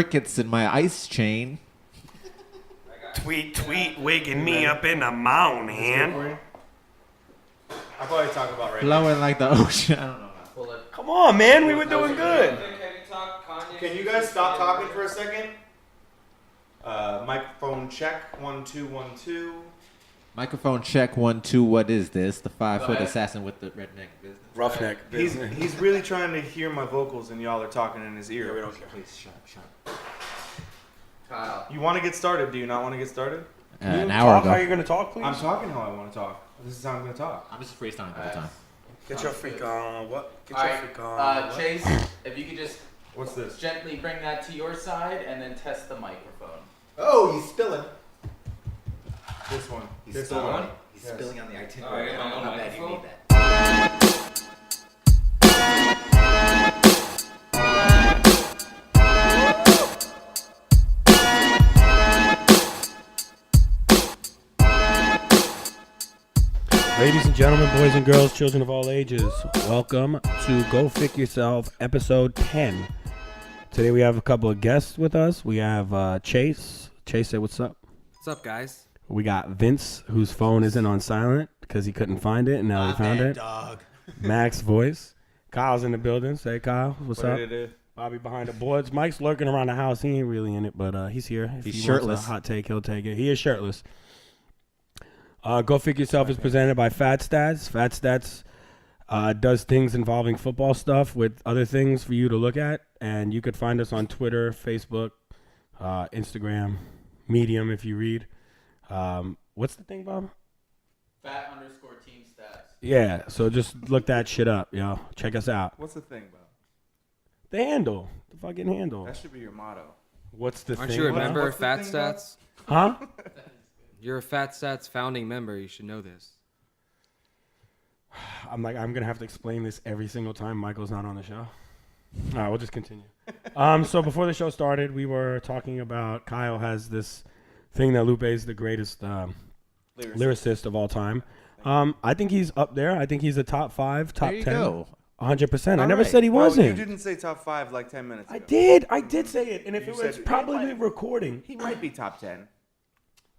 crickets in my ice chain. Tweet, wigging me up in the mound, man. I'll probably talk about right Blowing like the ocean. I don't know. Come on, man. We were doing good. Can you guys stop talking for a second? Microphone check, 1 2 1 2. Microphone check 1 2. What is this? The 5-foot assassin with the redneck business. Roughneck. He's really trying to hear my vocals, and y'all are talking in his ear. We don't care. Please shut. Kyle. You want to get started? Do you not want to get started? An hour ago. How are you gonna talk, please? I'm talking how I want to talk. This is how I'm gonna talk. I'm just freestyling the whole time. Get your freak on. What? Get All your right, freak on. what? Chase, if you could just What's this? gently bring that to your side and then test the microphone. Oh, he's spilling. This one. He's This spilling. one. He's Yes. spilling on the Oh, itinerary. yeah, I don't know my how own bad you microphone? need that. Ladies and gentlemen, boys and girls, children of all ages, welcome to Go Fick Yaself, episode 10. Today we have a couple of guests with us. We have Chase. Chase, say what's up. What's up, guys? We got Vince, whose phone isn't on silent because he couldn't find it, and now he found it. Dog. Max voice. Kyle's in the building. Say, Kyle, what's What up? did it do? Bobby behind the boards. Mike's lurking around the house. He ain't really in it, but he's here. If He's he shirtless. wants a hot take, he'll take it. He is shirtless. Go Fick Yaself is presented by FATstats. FATstats does things involving football stuff with other things for you to look at. And you could find us on Twitter, Facebook, Instagram, Medium if you read. What's the thing, Bob? Fat_team stats. Yeah, so just look that shit up, yo. Check us out. What's the thing, Bob? The handle. The fucking handle. That should be your motto. What's the Aren't thing? you a Bob? member of What's the thing, Bob? FATstats? Huh? You're a FATstats founding member. You should know this. I'm going to have to explain this every single time Michael's not on the show. All right, we'll just continue. So before the show started, we were talking about Kyle has this thing that Lupe is the greatest lyricist of all time. I think he's up there. I think he's a top 5, top There you 10. go. 100%. I All never right. said he wasn't. You didn't say top 5 like 10 minutes ago. I did say it. And if You it was said- probably recording. He might be top 10.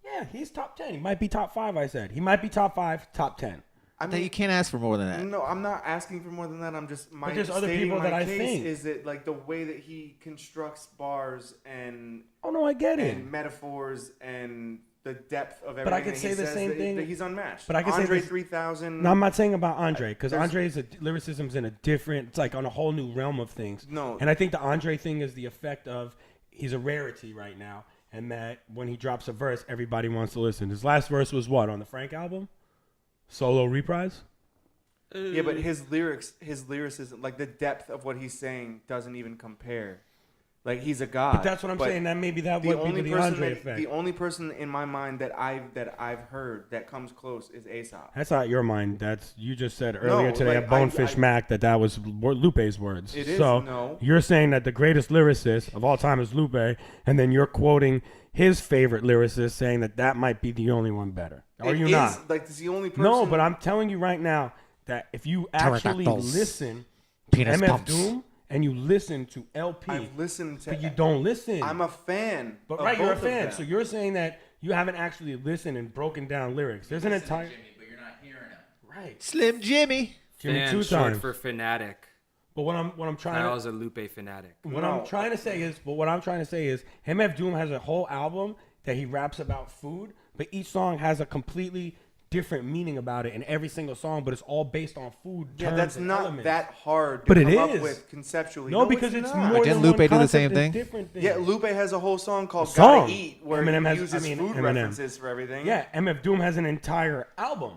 Yeah, he's top 10. He might be top 5, I said. He might be top 5, top 10. I Then you can't ask for more than that. No, I'm not asking for more than that. I'm just there's other stating people my that I case think. is that like the way that he constructs bars and Oh, no, I get it. metaphors and the depth of everything. But I could that say he the says same that- thing- that he's unmatched. but I could say Andre this- 3000. No, I'm not saying about Andre because There's- Andre's lyricism's in a different, it's like on a whole new realm of things. No. And I think the Andre thing is the effect of he's a rarity right now, and that when he drops a verse, everybody wants to listen. His last verse was what on the Frank album? Solo reprise. Yeah, but his lyricism, like the depth of what he's saying, doesn't even compare. Like he's a god. But that's what I'm saying. That maybe that would be the Andre effect. The only person in my mind that I've heard that comes close is Aesop. That's not your mind. That's you just said earlier today like, at Bonefish I- Mac that was Lupe's words. It is, So no. you're saying that the greatest lyricist of all time is Lupe, and then you're quoting his favorite lyricist, saying that might be the only one better. Are It you is, not? Like it's the only person. No, but I'm telling you right now that if you actually Pterodactyls. listen to Penis MF pumps. Doom and you listen to LP, I've listened to. but you don't listen. I'm a fan. But of right, you're a both of fan. them. So you're saying that you haven't actually listened and broken down lyrics. There's an entire Jimmy, but you're not hearing him. right. Slim Jimmy. Jimmy Fan two short times. for fanatic. But what I'm trying I to was a Lupe fanatic. What No. I'm trying to say is, MF Doom has a whole album that he raps about food, but each song has a completely different meaning about it in every single song, but it's all based on food. Yeah, terms that's and not elements. that hard to But it come up is. with conceptually. No, because it's not. more Didn't than Lupe one do the concept, same there's thing? different things. Yeah, Lupe has a whole song called song. "Gotta Eat," where Eminem he uses food Eminem. references for everything. Yeah, MF Doom has an entire album.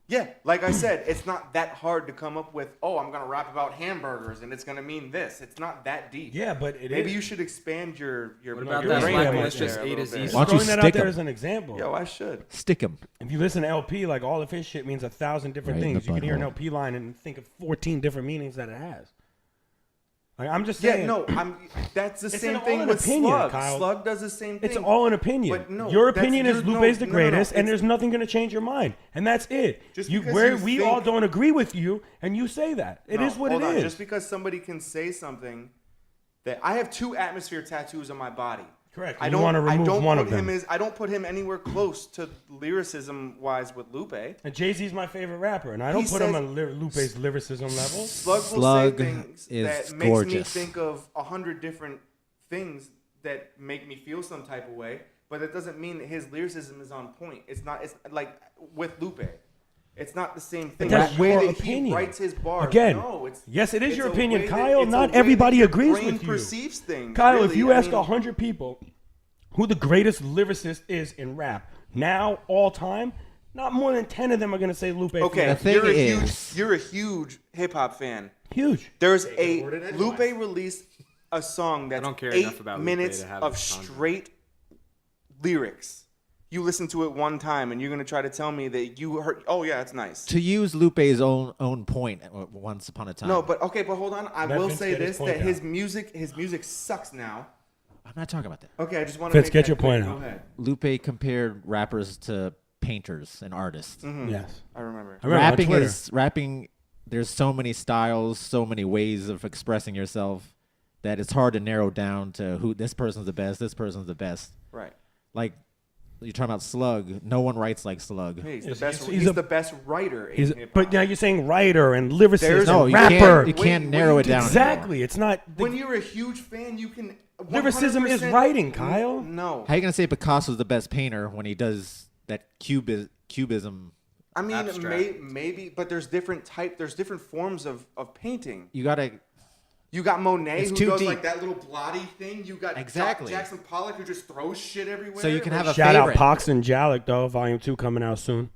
Yeah, like I said, it's not that hard to come up with. Oh, I'm gonna rap about hamburgers, and it's gonna mean this. It's not that deep. Yeah, but it Maybe is. you should expand your What about you're that right Black about Mistress there a A to little Z? bit. Why don't you Throwing that out stick there 'em? as an example. Yo, I should. Stick him. If you listen to LP, like all of his shit means 1,000 different Right in things. the You can hear an butthole. LP line and think of 14 different meanings that it has. Like, I'm just saying. Yeah, no, that's the It's same all thing an with opinion, Slug. Kyle. Slug does the same thing. It's all an opinion. But no, your that's- opinion is you're- Lupe's no, the no, no, no. greatest, and It's- there's nothing going to change your mind, and that's it. Just You, because where you we think- all don't agree with you, and you say that it No, is what hold it on. is. Just because somebody can say something that I have 2 atmosphere tattoos on my body. Correct. I You don't wanna remove I don't one put of them. him I don't put him anywhere close to lyricism wise with Lupe. And Jay-Z's my favorite rapper, and I don't He put him says- on Lupe's lyricism level. Slug will Slug say things is that makes me gorgeous. think of 100 different things that make me feel some type of way, but that doesn't mean that his lyricism is on point. It's not. It's like with Lupe. It's not the same thing. That's The way your that opinion. he writes his bars. Again, no, it's, yes, it is it's your a opinion, way that- Kyle. it's a Not way everybody that agrees your brain with you. perceives things. Kyle, if really. you I ask mean, 100 people who the greatest lyricist is in rap, now, all time, not more than 10 of them are going to say Lupe. okay, The thing you're a huge hip hop fan. Huge. There's Take it anyway. Lupe released a song that's don't care 8 enough about Lupe minutes to have of this content. straight lyrics. You listen to it one time, and you're gonna try to tell me that you heard. Oh yeah, it's nice. To use Lupe's own point, once upon a time. No, but okay, but hold on. I Let will Vince say get his this: point that out. his music sucks now. I'm not talking about that. Okay, I just want to Vince, make get that your clear. point Go out. ahead. Lupe compared rappers to painters and artists. Yes. I remember. I remember on Twitter. Rapping. There's so many styles, so many ways of expressing yourself that it's hard to narrow down to who this person's the best. This person's the best. Right. Like you're talking about Slug. No one writes like Slug. Hey, he's the He's- best. he's He's a- the best writer in He's, hip hop. but now you're saying writer and lyricist There's- and No, you rapper. can't. You can't When narrow you it do down. Exactly. It's not. when you're a huge fan, you can. Lyricism is 100% writing, Kyle. No. How you gonna say Picasso's the best painter when he does that cubism? I mean, Abstract. maybe, but there's different forms of painting. You gotta. You got Monet It's who too does deep. like that little blotty thing. You got Exactly. Jackson Pollock who just throws shit everywhere. So you can have a Shout out favorite. Pox and Jalek, though. Volume 2 coming out soon.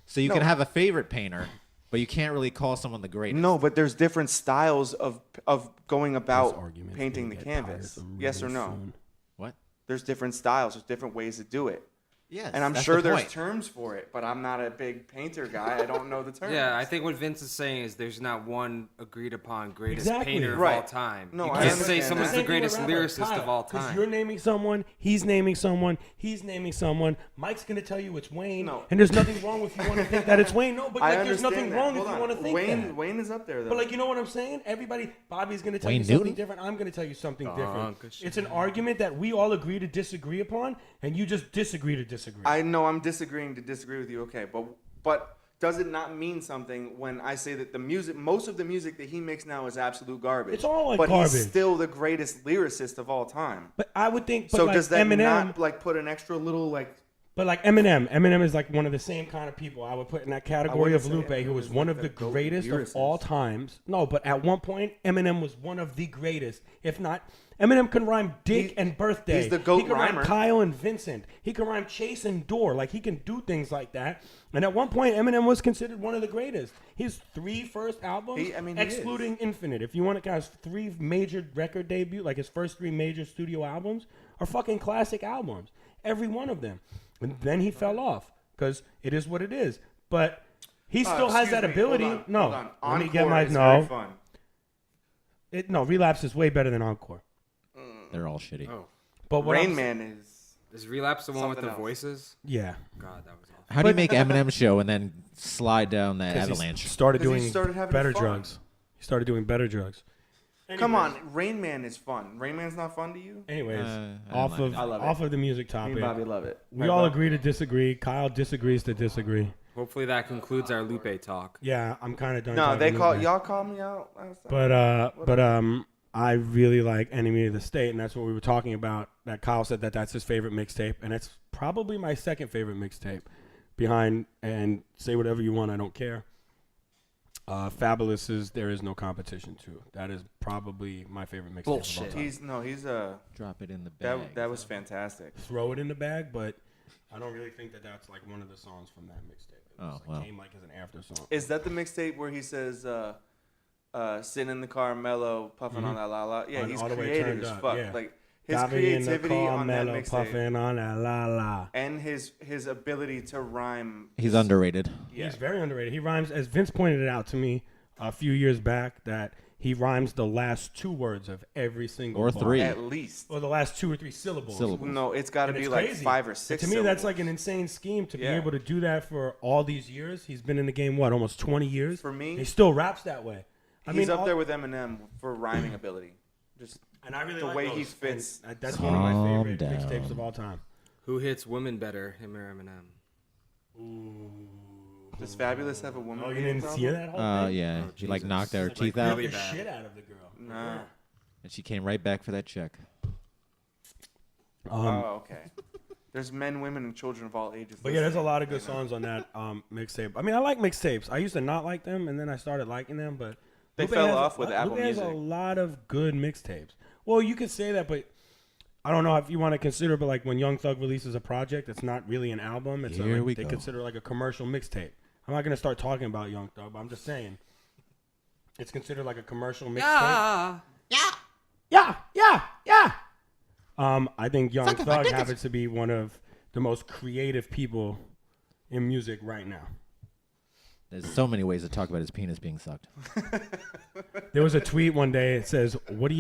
So you No. can have a favorite painter, but you can't really call someone the greatest. No, but there's different styles of going This about argument's painting the gonna get canvas. tiresome Yes or really no? soon. What? There's different styles. There's different ways to do it. Yes. And I'm that's sure the there's point. terms for it, but I'm not a big painter guy. I don't know the terms. Yeah, I think what Vince is saying is there's not one agreed upon greatest Exactly. painter of Right. all time. No, you I can't say understand someone's that. the greatest lyricist of all Because time. you're naming someone, he's naming someone, he's naming someone. Mike's gonna tell you it's Wayne, No. and there's nothing wrong if you want to think that it's Wayne. No, but I like, there's understand nothing that. wrong Hold if you on. want to think Wayne, that. Wayne is up there though. But like, you know what I'm saying? Everybody, Bobby's gonna tell Wayne you something Newton? different. I'm gonna tell you something different. Good shit. It's an argument that we all agree to disagree upon, and you just disagree to disagree. I know I'm disagreeing to disagree with you. Okay, but does it not mean something when I say that most of the music that he makes now is absolute garbage? It's all like but garbage. he's still the greatest lyricist of all time. but I would think. But So like does that Eminem, not like put an extra little like? But like Eminem is like one of the same kind of people I would put in that category wouldn't of say Lupe, Eminem who was is one like of the the GOAT greatest of lyricist. all times. No, but at one point, Eminem was one of the greatest. If not, Eminem can rhyme dick and birthday. he's the GOAT He can rhymer. rhyme Kyle and Vincent. He can rhyme Chase and Door. Like, he can do things like that. And at one point, Eminem was considered one of the greatest. His 3 first albums, He is. excluding Infinite, if you want to count his 3 major record debut, like his first 3 major studio albums, are fucking classic albums. Every one of them. And then he fell off because it is what it is. But he still has Excuse that me, ability. hold on, No, hold on. let me get Encore my is very no. fun. No, Relapse is way better than Encore. They're all shitty. Oh, But what Rain I'm- Man is. is Relapse the one with Something the else. voices? Yeah. God, that was awful. How do you make Eminem show and then slide down that 'Cause he avalanche? started 'Cause he doing started having better fun. drugs. He started doing better drugs. Come Anyways- on, Rain Man is fun. Rain Man's not fun to you? Anyways, I off like of it. I love it. off of the music Me and topic, Bobby love it. we all agree to disagree. Kyle disagrees to disagree. Hopefully that concludes our Lupe talk. Yeah, I'm kind of done. No, talking they about call that. y'all call me out. last time. But I really like Enemy of the State, and that's what we were talking about. That Kyle said that's his favorite mixtape, and it's probably my second favorite mixtape, behind and Say Whatever You Want, I Don't Care. Fabulous is There Is No Competition too. That is probably my favorite mixtape. Bullshit. Of all time. he's a Drop it in the bag. that was fantastic. Throw it in the bag, but I don't really think that's like one of the songs from that mixtape. It Oh, was, well. came like as an after song. Is that the mixtape where he says sitting in the car mellow puffing on that la la? Yeah, On he's All the Way creative Turned as Up, fuck. yeah. Like his Got me in the creativity car, on that mellow, mixtape puffing on that la la. and his ability to rhyme. He's underrated. Yeah. He's very underrated. He rhymes, as Vince pointed it out to me a few years back, that he rhymes the last 2 words of every single Or bar. 3. At least. Or the last 2 or 3 syllables. Syllables. No, it's got to And be it's like crazy. 5 or And 6. to me, that's syllables. like an insane scheme to be Yeah. able to do that for all these years. He's been in the game, what, almost 20 years? For me, He still raps that way. I he's mean, up there with Eminem for rhyming ability. Just And I really The like way those. he fits. And, that's one of my Calm favorite down. mixtapes of all time. Who hits women better, him or Eminem? Does Fabulous have a woman? Oh, you beating didn't problem? see that whole thing? Yeah. Oh, She like Jesus. knocked her Like, teeth Beat out, really the bad. shit out of the girl. Nah. and she came right back for that check. Oh, okay. There's men, women, and children of all ages. But yeah, there's a listening lot of good right now. songs on that mixtape. I mean, I like mixtapes. I used to not like them, and then I started liking them. But They Lupe fell has off with Apple Lupe has a Music. lot of good mixtapes. Well, you could say that, but I don't know if you want to consider. But like when Young Thug releases a project, it's not really an album. It's Here we they go. consider like a commercial mixtape. I'm not gonna start talking about Young Thug, but I'm just saying it's considered like a commercial mixtape. Yeah. Yeah. I think Young Thug happens to be one of the most creative people in music right now. There's so many ways to talk about his penis being sucked. There was a tweet one day. It says, why do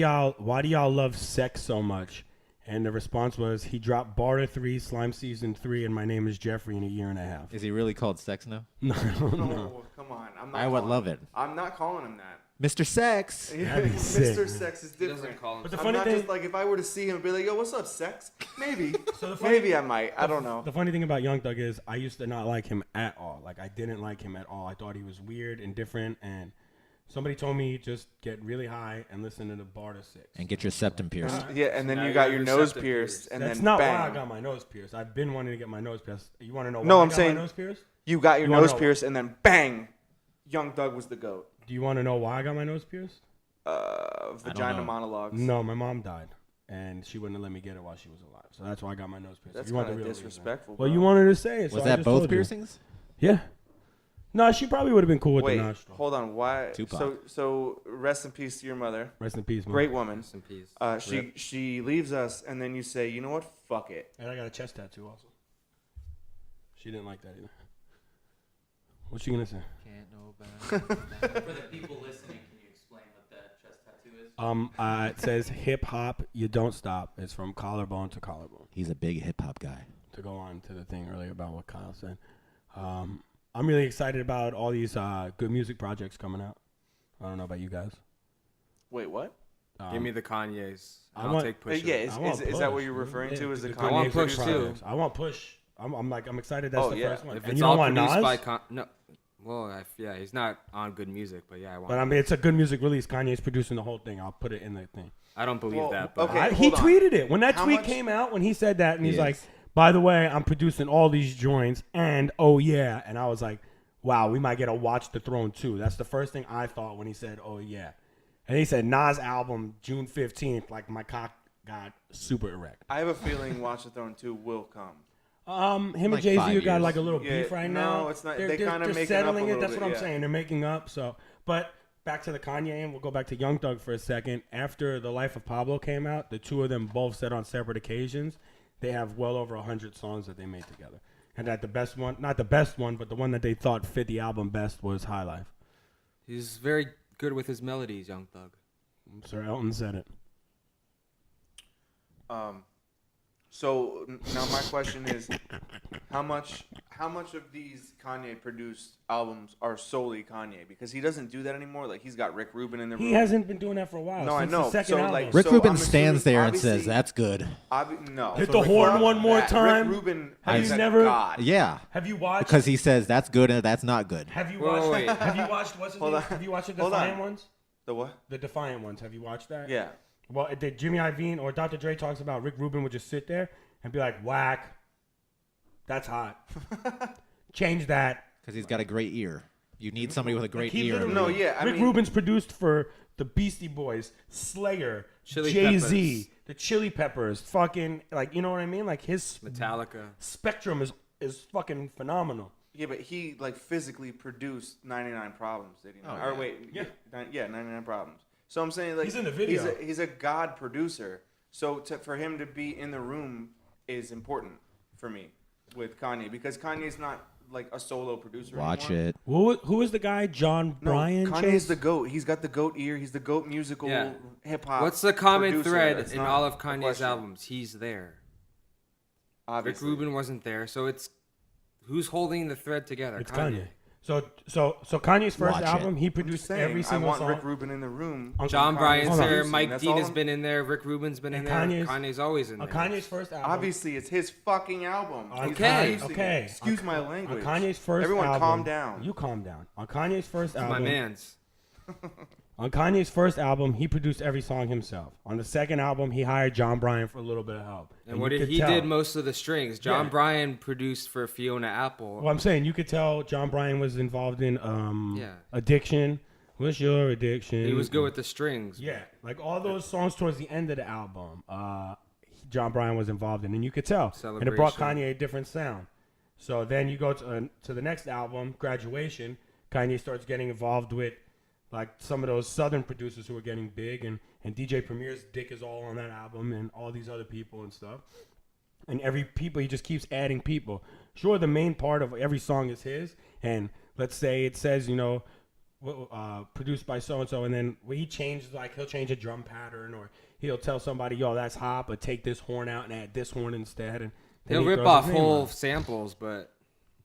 y'all love sex so much?" And the response was, "He dropped Barter 3, Slime Season 3, and My Name is Jeffrey in a year and a half." Is he really called Sex now? No. No, come on. I'm not I would calling- love it. I'm not calling him that. Mr. Sex. That'd be sick, Mr. man. Sex is He doesn't different. call him. But the I'm funny not thing, just like if I were to see him and be like, "Yo, what's up, Sex?" Maybe, So the funny- maybe I might. I don't know. the funny thing about Young Thug is I used to not like him at all. Like I didn't like him at all. I thought he was weird and different. And somebody told me just get really high and listen to the Barter 6. And get your septum pierced. Yeah, and then Now you got you're your nose receptive pierced, pierced. and That's then not bang. why I got my nose pierced. I've been wanting to get my nose pierced. You want to know why No, I I'm got saying- my nose pierced? You got your You wanna nose know- pierced, and then bang, Young Thug was the goat. Do you want to know why I got my nose pierced? Vagina know. monologues. No, my mom died, and she wouldn't let me get it while she was alive. So that's why I got my nose pierced. That's If you want kind the of real reason. disrespectful. Well, bro. you wanted to say it. So Was I that just both told you. piercings? Yeah. No, she probably would have been cool with Wait, the nostril. hold on. Why? Tupac. So rest in peace to your mother. Rest in peace, man. Great woman. Rest in peace. She leaves us, and then you say, you know what? Fuck it. And I got a chest tattoo also. She didn't like that either. What's she gonna say? Can't know about For the people listening, can you explain what that chest tattoo is? It says hip hop, you don't stop. It's from collarbone to collarbone. He's a big hip hop guy. To go on to the thing earlier about what Kyle said. I'm really excited about all these good music projects coming out. I don't know about you guys. Wait, what? Give me the Kanye's. I I'll want- take Pusha. Yeah, I want is that what Push, you're man. referring Yeah, to as the the Kanye I want Push, produced too. projects? I want Push. I'm excited. That's Oh, the yeah. first one. If And it's you don't all want produced Nas? by no. Well, yeah, he's not on good music, but yeah, I want. But I mean, it's a good music release. Kanye's producing the whole thing. I'll put it in the thing. I don't believe Well, that. But okay. He hold on. tweeted it when that How tweet much- came out. When he said that, and he's Yes. like, "By the way, I'm producing all these joints, and oh yeah," and I was like, "Wow, we might get a Watch the Throne too." That's the first thing I thought when he said, "Oh yeah," and he said Nas album June 15th. Like my cock got super erect. I have a feeling Watch the Throne 2 will come. Him Like and Jay Z 5 got years. like a little Yeah, beef right no, now. it's not- They're, they they're, kinda they're making up settling a it. little That's bit, what I'm yeah. saying. They're making up. So, but back to the Kanye, and we'll go back to Young Thug for a second. After The Life of Pablo came out, the two of them both said on separate occasions they have well over 100 songs that they made together, and that the best one, not the best one, but the one that they thought fit the album best was High Life. he's very good with his melodies, Young Thug. Sir Elton said it. So now my question is, how much of these Kanye produced albums are solely Kanye? Because he doesn't do that anymore. Like he's got Rick Rubin in the He room. hasn't been doing that for a while. No, I since know. The second So, album. like, Rick So Rubin I'm stands assuming, there and obviously- says, "That's good." No. Hit So the Rick horn Rubin- one more that- time. Rick Rubin Have is you a never- god. Yeah, Have you watched? because he says that's good and that's not good. Have you Whoa, watched? wait. Have you watched? What's his Hold name? on. Have you watched the Hold on. Defiant ones? The what? The Defiant ones. Have you watched that? Yeah. Well, did Jimmy Iovine or Dr. Dre talks about Rick Rubin would just sit there and be like, "Whack, that's hot. Change that." Because he's got a great ear. You need somebody with a great He ear. literally- No, yeah, I Rick mean- Rubin's produced for the Beastie Boys, Slayer, Chili Jay-Z, Peppers. the Chili Peppers, fucking like you know what I mean? Like his Metallica. spectrum is fucking phenomenal. Yeah, but he like physically produced 99 Problems, did he not? Oh, Or yeah. wait, Yeah. 99 Problems. So I'm saying like He's in the video. He's a god producer. So for him to be in the room is important for me with Kanye because Kanye's not like a solo producer. Watch anymore. it. Who is the guy? John No, Bryan. Kanye's Chase? the goat. He's got the goat ear. He's the goat musical Yeah. hip hop. What's the common producer. thread It's in not all of a Kanye's question. albums? He's there. Rick Obviously. Rubin wasn't there, so it's who's holding the thread together? It's Kanye. So Kanye's first Watch album, he I'm just produced saying, every single I want song. Rick Rubin in the room. John Kanye's Bryan's Hold on. there. producing, Mike that's Dean all has I'm- been in there. Rick Rubin's been in And there. Kanye's- Kanye's always in On there. Kanye's first album. Obviously, it's his fucking album. On He's Okay. producing it. Okay. Excuse my On language. Kanye's first Everyone album. calm down. You calm down. On Kanye's first It's my album. man's. On Kanye's first album, he produced every song himself. On the second album, he hired John Bryan for a little bit of help. And what you did could he tell. did most of the strings. John Yeah. Bryan produced for Fiona Apple. Well, I'm saying you could tell John Bryan was involved in Yeah. Addiction. What's your addiction? He was good with the strings. Yeah, like all those songs towards the end of the album, John Bryan was involved in, and you could tell. And it brought Celebration. Kanye a different sound. So then you go to the next album, Graduation. Kanye starts getting involved with like some of those Southern producers who are getting big, and DJ Premier's dick is all on that album, and all these other people and stuff. And every people, he just keeps adding people. Sure, the main part of every song is his, and let's say it says, produced by so and so, and then he changes, like he'll change a drum pattern, or he'll tell somebody, yo, that's hot, but take this horn out and add this horn instead, and then He'll he rip throws off his name whole on it. samples, but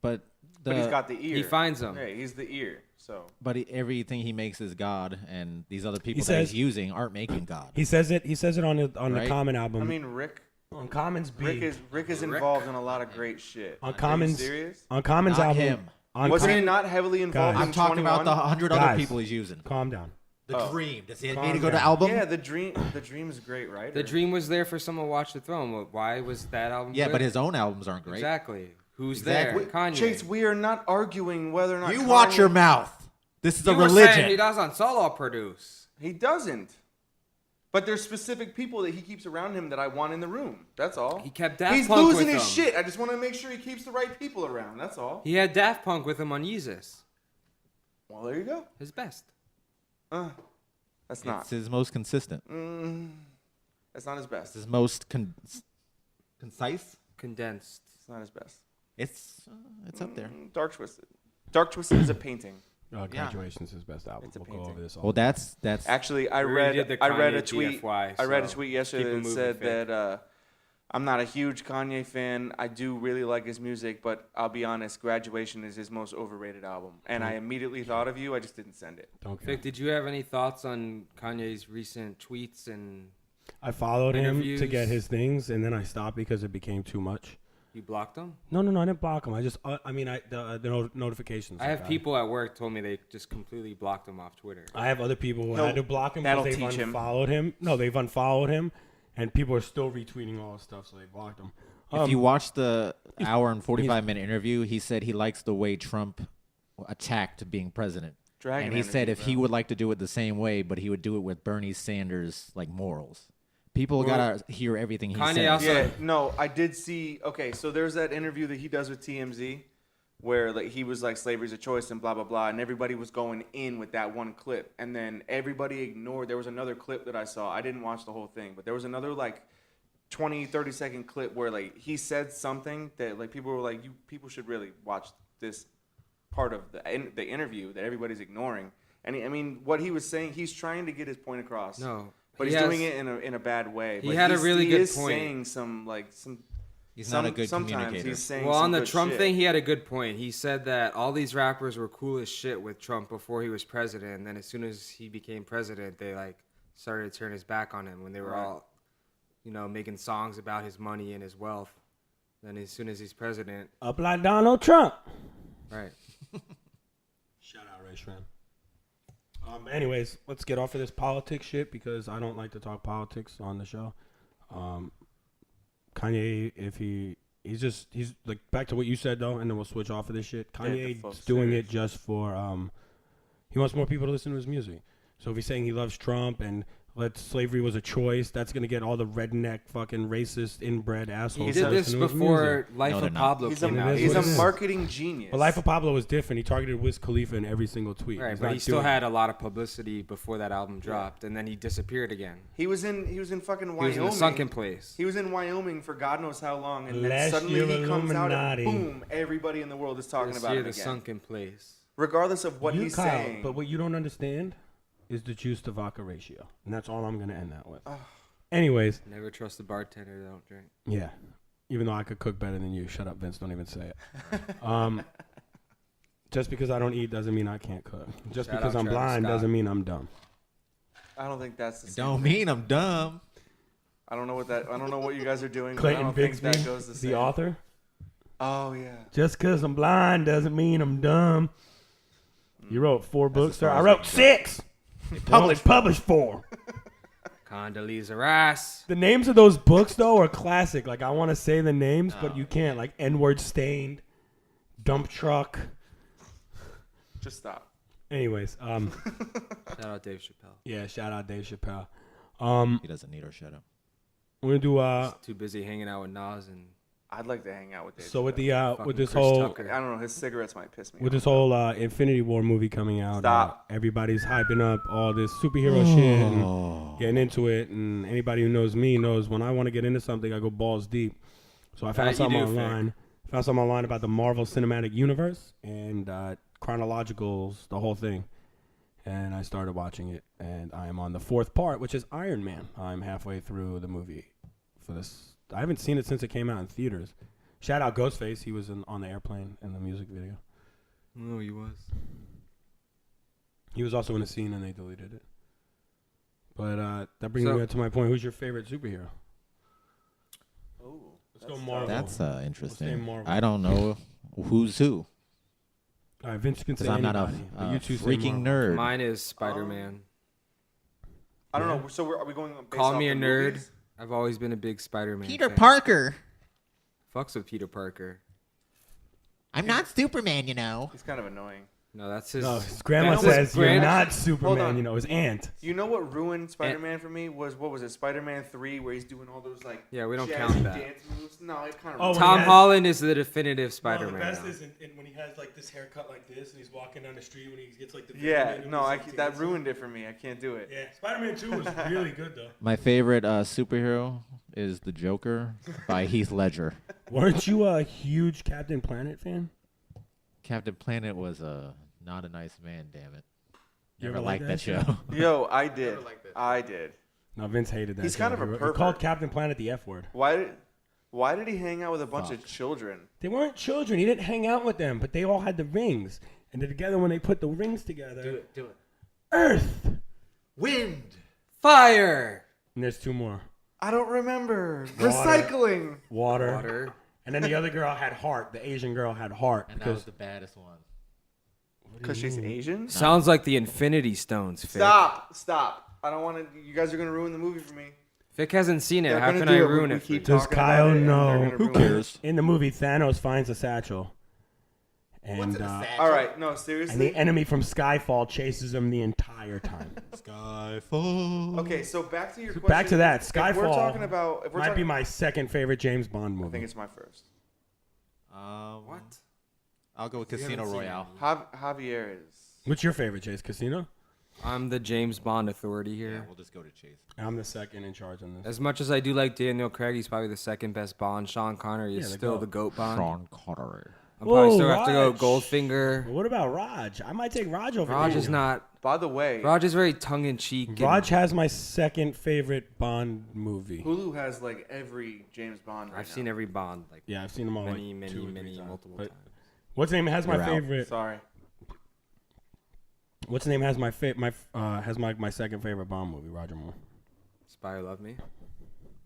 But But he's got the ear. he finds them. Hey, he's the ear. So everything he makes is God, and these other people that says- he's using aren't making God. He says it on the Right? Common album. I mean, Rick on Common's beat. Rick is involved in a lot of great shit. On Are you Common's serious? on Common's Not album. him. On Was he Com- not heavily involved Guys. in I'm talking about 21? the 100 Guys. other people he's using. Calm down. The Oh. Dream. Does he Calm need to go to down. album? Yeah, the dream is great, right? The Dream was there for someone to watch the throne. Why was that album? Yeah, good? but his own albums aren't great. Exactly. Who's Exactly. there? Kanye. Chase, we are not arguing whether or not You Kanye- watch your mouth. This is You a were saying he religion. doesn't solo produce. He doesn't. But there's specific people that he keeps around him that I want in the room. That's all. He kept Daft He's Punk losing with his him. shit. I just want to make sure he keeps the right people around. That's all. He had Daft Punk with him on Yeezus. Well, there you go. His best. That's not. It's his most consistent. That's not his It's best. his most concise. Condensed. It's not his best. It's up there. Dark Twisted. Dark Twisted is a painting. Graduation's his best album. It's a We'll go painting. over this all. Well, that's Actually, I We already read did the I read a Kanye tweet. TFY, I read a so tweet keep yesterday it that moving, said Fick. that I'm not a huge Kanye fan. I do really like his music, but I'll be honest, Graduation is his most overrated album. And I immediately thought of you. I just didn't send it. Don't care. Vic, did you have any thoughts on Kanye's recent tweets and I followed him to interviews? get his things, and then I stopped because it became too much. you blocked him? No, I didn't block him. I just, the notifications. I have people at work told me they just completely blocked him off Twitter. I have other people who He'll- had to block him that'll because they've teach him. unfollowed him. No, they've unfollowed him, and people are still retweeting all his stuff, so they blocked him. if you watch the hour and 45-minute interview, he said he likes the way Trump attacked being president. Dragon And he said energy, if he bro. would like to do it the same way, but he would do it with Bernie Sanders like morals. People gotta hear everything he Kanye says. also- Yeah, no, I did see. Okay, so there's that interview that he does with TMZ, where like he was like slavery's a choice and blah blah blah, and everybody was going in with that one clip, and then everybody ignored. There was another clip that I saw. I didn't watch the whole thing, but there was another like 20-30 second clip where like he said something that like people were like, you people should really watch this part of the interview that everybody's ignoring. And I mean, what he was saying, he's trying to get his point across. No. But he he's has- doing it in a bad way. He But had a really he good is point. saying some He's not a good sometimes communicator. he's saying Well, some on the good Trump shit. thing, he had a good point. He said that all these rappers were cool as shit with Trump before he was president. And then as soon as he became president, they like started to turn his back on him when they were Right. all, making songs about his money and his wealth. Then as soon as he's president, up like Donald Trump. right? Shout out Ray Shram. Anyways, let's get off of this politics shit because I don't like to talk politics on the show. Kanye, if he's like back to what you said though, and then we'll switch off of this shit. Yeah, Kanye's the fuck's doing serious. it just for he wants more people to listen to his music. So if he's saying he loves Trump and slavery was a choice, that's gonna get all the redneck fucking racist inbred assholes. He to did this listen to his before music. Life No, they're of not. Pablo He's came a, out. is he's what a it is. marketing genius. But Life of Pablo was different. He targeted Wiz Khalifa in every single tweet. Right, He's but not he still doing- had a lot of publicity before that album dropped, and then he disappeared again. He was in fucking He Wyoming. was in a sunken place. He was in Wyoming for God knows how long, and then Last suddenly year he comes out Illuminati. and boom, everybody in the world is talking This about year, him the again. sunken place. Regardless of what You, he's Kyle, saying. But what you don't understand is the juice to vodka ratio. And that's all I'm going to end that with. Anyways, Never trust a bartender that don't drink. yeah. Even though I could cook better than you. Shut up, Vince. Don't even say it. Just because I don't eat doesn't mean I can't cook. Just Shout because out I'm Travis blind Scott. doesn't mean I'm dumb. I don't think that's the same. Don't thing. mean I'm dumb. I don't know what you guys are doing. but I Clayton don't think Bigsby, that goes the same. the author. Oh yeah. Just because I'm blind doesn't mean I'm dumb. You wrote 4 books, as sir. far I as wrote we 6. Published 4. Condoleezza Rice. The names of those books, though, are classic. Like, I want to say the names, but you can't. Like, N-word stained, dump truck. Just stop. Anyways, Shout out Dave Chappelle. yeah, shout out Dave Chappelle. He doesn't need our shut up. We're gonna do Too busy hanging out with Nas and I'd like to hang out with Dave. so with Chappelle. the with this Chris whole Tucker. I don't know. His cigarettes might piss me with off. this whole Infinity War movie coming out. Stop. Everybody's hyping up all this superhero shit and getting into it. And anybody who knows me knows when I want to get into something, I go balls deep. So I found you something do, Fick. online. Found something online about the Marvel Cinematic Universe and chronologicals, the whole thing. And I started watching it, and I am on the 4th part, which is Iron Man. I'm halfway through the movie. For this, I haven't seen it since it came out in theaters. Shout out Ghostface. He was on the airplane in the music video. oh, he was. He was also in a scene, and they deleted it. But that brings So- me to my point. Who's your favorite superhero? Ooh, Let's go that's Marvel. That's Let's say interesting. Marvel. I don't know who's who All right, Vince can say because I'm not a, anybody, but a you two say freaking Marvel. nerd. Mine is Spider-Man. I don't know. So are we going? Based Call off me a the nerd. movies? I've always been a big Spider-Man Peter fan. Parker. Fucks with Peter Parker. I'm not Superman, you know. He's kind of annoying. No, that's his. No, his grandma that's his says you're grand- not Hold Superman. on. You know, his aunt. You know what ruined Spider-Man for me was what was it? Spider-Man 3, where he's doing all those like Yeah, we don't jazzy count that. dance moves. No, it kind of. Oh, when Tom he has- Holland is the definitive Spider-Man. No, the best now. is when he has like this haircut like this, and he's walking down the street when he gets like the Yeah, and no, he's, I, like, that dancing. ruined it for me. I can't do it. Yeah, Spider-Man 2 was really good though. My favorite superhero is the Joker by Heath Ledger. Weren't you a huge Captain Planet fan? Captain Planet was not a nice man. Damn it. You Never ever like liked that that show. Yo, I did. I did. No, Vince hated that. He's show. kind of a He pervert. called Captain Planet the F word. Why did he hang out with a bunch of Fuck. children? They weren't children. He didn't hang out with them, but they all had the rings. And then together, when they put the rings together, Do it. Earth. Wind. Fire. And there's 2 more. I don't remember. Water. Recycling. Water. Water. And then the other girl had heart. The Asian girl had heart. And that was the baddest one. Because she's Asian? Sounds like the Infinity Stones. Fick. Stop. I don't want to. You guys are going to ruin the movie for me. Fick hasn't seen it. They're How gonna can do I it. ruin We it? For keep you? Does talking Kyle about it, and know- they're gonna Who ruin it. cares? In the movie, Thanos finds a satchel. What's And, in a satchel? All right, no, and seriously. the enemy from Skyfall chases him the entire time. Skyfall. Okay, so back to your question. Back to that. If we're Skyfall talking about, if we're Might talking, be my second favorite James Bond I think movie. it's my first. What? I'll go with You Casino haven't seen Royale. Javier is. What's your favorite, Chase? Casino? I'm the James Bond authority Yeah, here. we'll just go to Chase. I'm the second in charge on this. As much as I do like Daniel Craig, he's probably the second best Bond. Sean Connery is Yeah, the still GOAT. the GOAT Bond. Sean Connery. I'm probably Whoa, still have to go Raj. Goldfinger. But what about Raj? I might take Raj over Raj Daniel. is not. By the way, Raj is very tongue in cheek. Raj has my second favorite Bond movie. Hulu has like every James Bond. Right I've seen now. every Bond like Yeah, I've seen them all many, like 2 or 3 many, times. multiple But times. what's the name has my You're out. favorite? Sorry. What's the name has my second favorite Bond movie? Roger Moore. Spy Who Loved Me.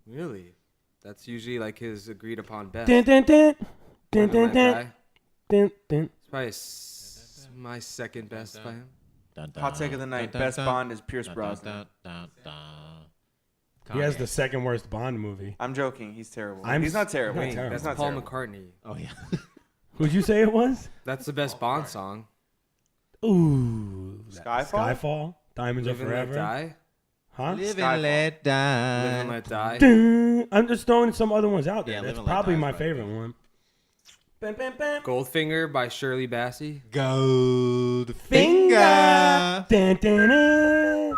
Really? That's usually like his agreed upon best. Dun, dun, dun. Dun, Remember dun, that dun. guy? Dun, dun. It's probably my second best by him. Dun, dun, Hot take of the night. dun, dun, Best dun, Bond is Pierce dun, Brosnan. dun, dun, dun. He has Kanye. the second worst Bond movie. I'm joking. He's terrible. I'm He's not s- terrible. Not terrible. That's not Paul terrible. McCartney. Oh yeah. Who'd you say it was? That's the best Bond song. Ooh. Skyfall? Skyfall? Diamonds Are Live and Let Forever? Die. Huh? Live Skyfall. and let Live die. and Let Die. Dun. I'm just throwing some other ones out there. Yeah, That's Live and Let probably Die is my probably favorite one. Bam, bam, bam. Goldfinger by Shirley Bassey. Gold Finger. Dun, dun, dun.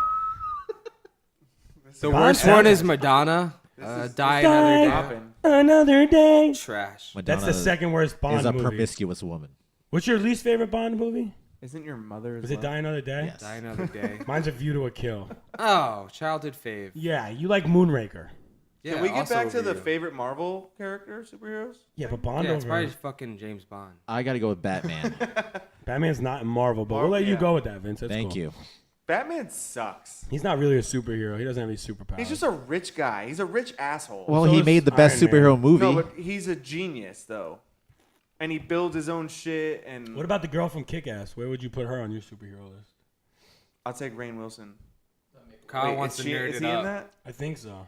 The Bond worst one soundtrack. is Madonna. is- Die Die. Another Day. Poppin'. Another day. Trash. That's the second worst Bond Is a movie. promiscuous woman. What's your least favorite Bond movie? Isn't your mother as Was it well? Die Another Day? Yes. Die Another Day. Mine's A View to a Kill. Oh, childhood fave. Yeah, you like Moonraker. Yeah, Can we get also back to the overrated. favorite Marvel character superheroes? Yeah, but Bond Yeah, it's over. probably fucking James Bond. I got to go with Batman. Batman's not in Marvel, but we'll Marvel, let you yeah. go with that, Vince. That's Thank cool. you. Batman sucks. He's not really a superhero. He doesn't have any superpowers. He's just a rich guy. He's a rich asshole. Well, So he is made the best Iron Man. superhero movie. no, but he's a genius though, and he builds his own shit. And What about the girl from Kick-Ass? Where would you put her on your superhero list? I'll take Rainn Wilson. Kyle Wait, wants is to she, nerd is it he in up. that? I think so.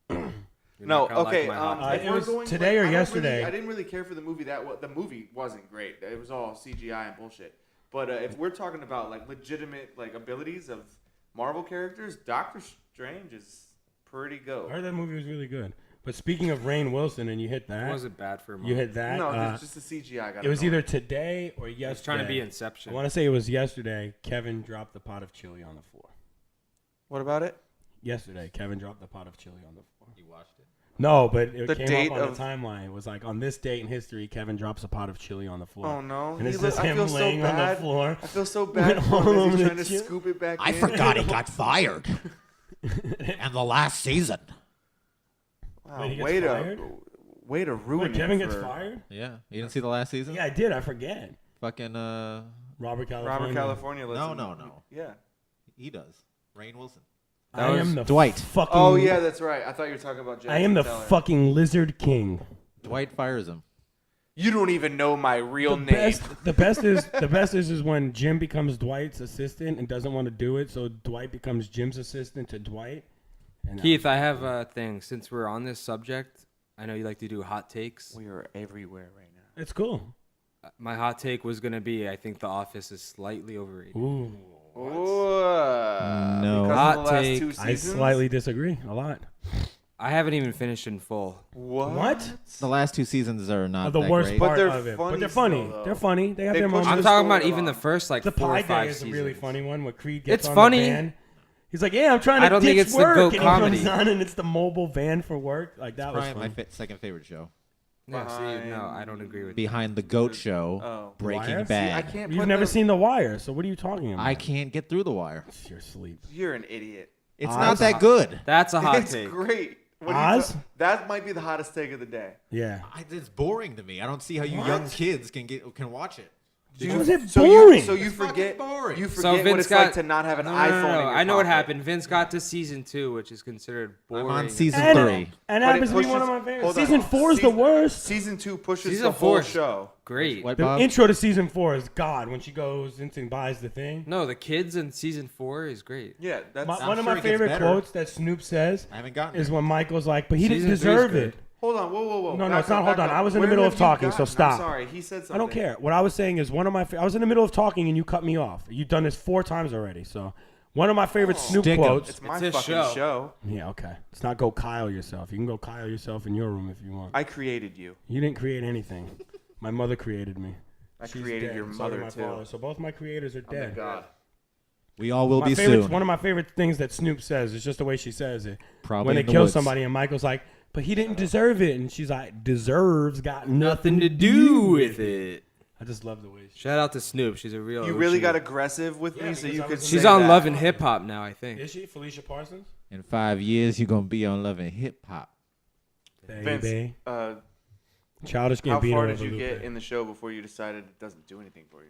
You're No, not gonna okay. Like my hot If it we're was going, today or I don't yesterday. Really, I didn't really care for the movie. The movie wasn't great. It was all CGI and bullshit. But if we're talking about like legitimate like abilities of Marvel characters, Doctor Strange is pretty I good. heard that movie was really good. But speaking of Rainn Wilson, and you hit It that, wasn't bad for a you hit that. No, it's just the CGI. Got it was annoying. either today or yesterday. I was trying to be I Inception. want to say it was yesterday. Kevin dropped the pot of chili on the floor. What about it? Yesterday, Kevin dropped the pot of chili on the floor. You watched it? No, but it The came date up on of- the timeline. It was like on this date in history, Kevin drops a pot of chili on the floor. Oh no! And it's He just I him feel so laying on the bad. floor. I feel so With bad for all him as over he's the trying to chip. scoop it back I in. forgot he got fired. And the last season. Wow, Wait, he gets way to fired? way to ruin Wait, Kevin it gets for fired? Yeah. You didn't see the last season? Yeah, I did. I forget. Fucking, Robert California. Robert California. lets No, him- no. Yeah. he does. Rainn Wilson. I am the Dwight. fucking. Oh yeah, that's right. I thought you were talking about. I am the Jackson Teller. fucking Lizard King. Dwight fires him. You don't even know my real name. The best is when Jim becomes Dwight's assistant and doesn't want to do it, so Dwight becomes Jim's assistant to Dwight. And Keith, I have a thing. Since we're on this subject, I know you like to do hot takes. We are everywhere right now. it's cool. My hot take was gonna be, I think The Office is slightly overrated. Ooh, No. Because Hot of the last take. 2 I seasons? slightly disagree a lot. I haven't even finished in full. What? The last 2 seasons are not the that worst great. But part they're of it, but funny they're funny. still, though. They're funny. They have They their push moments. I'm the talking story about even the along. first like The 4 Pie or 5 Day is a seasons. really funny one where Creed gets It's on funny. the van. He's like, "Yeah, I'm trying to I don't think ditch it's the work," goat and comedy. he comes on, and it's the mobile van for work. Like that was Probably fun. my second favorite show. Yeah, see, no, I don't agree with Behind the Goat Show, Oh. Breaking Wire? See, I Bad. can't. You've put never them- seen The Wire, so what are you talking about? I can't get through The Wire. You're asleep. You're an idiot. It's Oz? not that good. that. That's a hot It's take. great. What are you Oz? that might be the hottest take of the day. Yeah. It's boring to me. I don't see how you young kids can watch it. How is it So boring? you It's fucking forget. boring. You So forget what Vince it's like got- to not have an No, iPhone. no, no, in your I know what pocket. happened. Vince got to season 2, which is considered boring. I'm on season and, 3. and But happens it to be one pushes- of my favorites. hold on. Season 4 is the Season- worst. Season 2 pushes Season the whole 4 is show. Great. What, The Bob? intro to season 4 is God when she goes into and buys the thing. No, the kids in season 4 is great. Yeah, that's. One of sure my it gets favorite better. quotes that Snoop says I haven't gotten is it. when Michael's like, "But he didn't Season 3 is deserve good. it." Hold on, whoa. No, Back it's not. up, Hold back on. up. I was in the Where middle have of you talking, so gotten- stop. I'm sorry, he said something. I don't care. What I was saying is one of my. I was in the middle of talking and you cut me off. You've done this 4 times already. So one of my favorite Snoop Stick 'em. quotes. It's my It's his fucking show. show. Yeah, okay. It's not go Kyle yourself. You can go Kyle yourself in your room if you want. I created you. You didn't create anything. My mother created me. I She's created dead, your and so did mother my too. father. So both my creators are Oh my dead. God. We all will My be favorite, soon. one of my favorite things that Snoop says is just the way she says it. Probably when they in the kill woods. somebody and Michael's like, "But he didn't deserve it," and she's like, "Deserves got nothing to do with it. I just love the way she. Shout out to Snoop. She's a real. You really OG. got aggressive with Yeah, me, so because you I could. was say She's on that. Love and Hip Hop now, I think. Is she Felicia Parsons? In 5 years, you're gonna be on Love and Hip Hop. Baby. Vince, Childish how Gambino. far of did you Lupe. get in the show before you decided it doesn't do anything for you?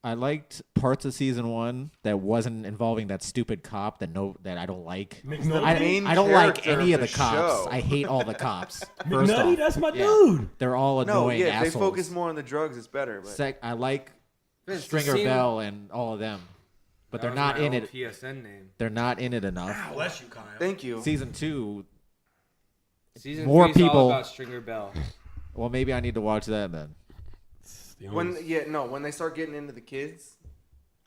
I liked parts of season 1 that wasn't involving that stupid cop that I don't like. McNulty? I don't like character any of of the the cops. show. I hate all the cops. First McNulty, off. that's my Yeah. dude. They're all No, annoying yeah, assholes. they focus more on the drugs. It's better. But I like Vince, Stringer the scene- Bell and all of them, but they're That was not my in old it. PSN name. They're not in it enough. Bless you, Kyle. thank you. Season 2. Season More 3 is all people- about Stringer Bell. Well, maybe I need to watch that then. When they start getting into the kids,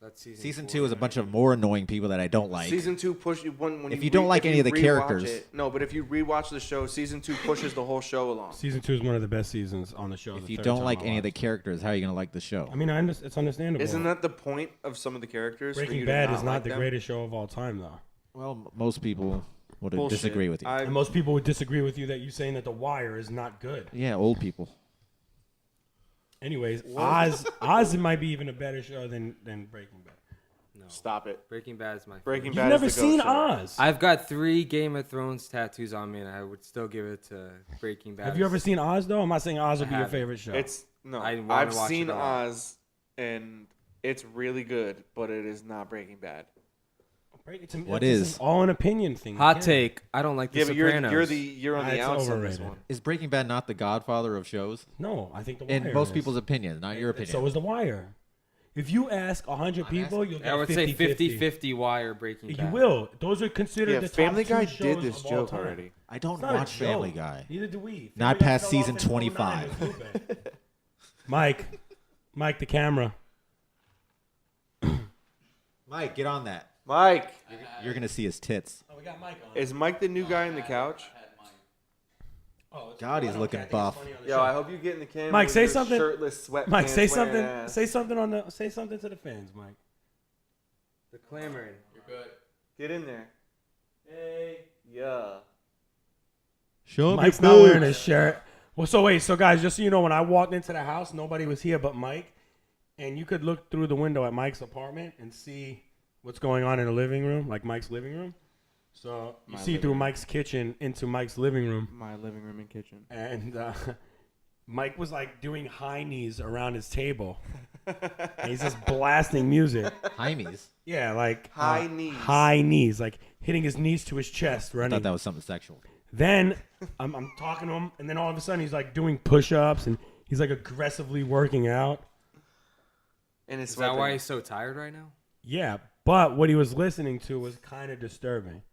That's Season 4, 2 is a right? bunch of more annoying people that I don't like. season 2 push you when If you don't like any of the rewatch characters. it- no, but if you rewatch the show, season 2 pushes the whole show along. Season 2 is one of the best seasons on the show. If the you third don't time like I any of the watched. characters, how are you gonna like the show? I mean, it's understandable. Isn't that the point of some of the characters? for Breaking you to Bad is not like the them? greatest show of all time, though. Well, most people would Bullshit. disagree with you. And most people would disagree with you that you saying that The Wire is not good. Yeah, old people. Anyways, Oz might be even a better show than Breaking Bad. Stop it. Breaking Bad is my Breaking favorite. Bad. You've never is the GOAT seen show. Oz. I've got 3 Game of Thrones tattoos on me, and I would still give it to Breaking Bad. Have you ever seen Oz though? I'm not saying Oz would be your haven't. favorite show. It's no. I wanna I've watch seen it all. Oz, and it's really good, but it is not Breaking Bad. What It's is? all an opinion thing. Hot Yeah. take? I don't like the Yeah, but Sopranos. you're on the It's outs on this overrated. one. Is Breaking Bad not the godfather of shows? No, I think The Wire In most is. people's opinion, not your opinion. So is The Wire. If you ask 100 people, you'll get I would 50, say 50-50 Wire Breaking You Bad. will. Those are considered Yeah, the top Family 2 Guy shows did this of all joke time. already. I don't It's not a watch Family joke. Guy. Neither do we. Not Family Guy past fell season off in 25. 09 with Lupe. Mike, the camera. Mike, get on that. Mike, You're gonna see his tits. Oh, we got Mike on. is Mike the new guy on the couch? God, he's looking buff. Yo, I hope you get in the camera. Mike, with say your something. Shirtless, sweatpants Mike, say wearing something. ass. Say something say something to the fans, Mike. The clamoring. You're good. Get in there. Hey. Yeah. Show Mike's not wearing a shirt. Well, so wait, so guys, just so you know, when I walked into the house, nobody was here but Mike, and you could look through the window at Mike's apartment and see what's going on in the living room, like Mike's living room. So you see through Mike's kitchen into Mike's living room, My living room and kitchen. and Mike was like doing high knees around his table, and he's just blasting music. Hymies. Yeah, like High knees. high knees, like hitting his knees to his chest, I running. thought that was something sexual. Then I'm talking to him, and then all of a sudden he's like doing push-ups, and he's like aggressively working out. And it's Is that why he's so tired right now? Yeah, but what he was listening to was kind of disturbing.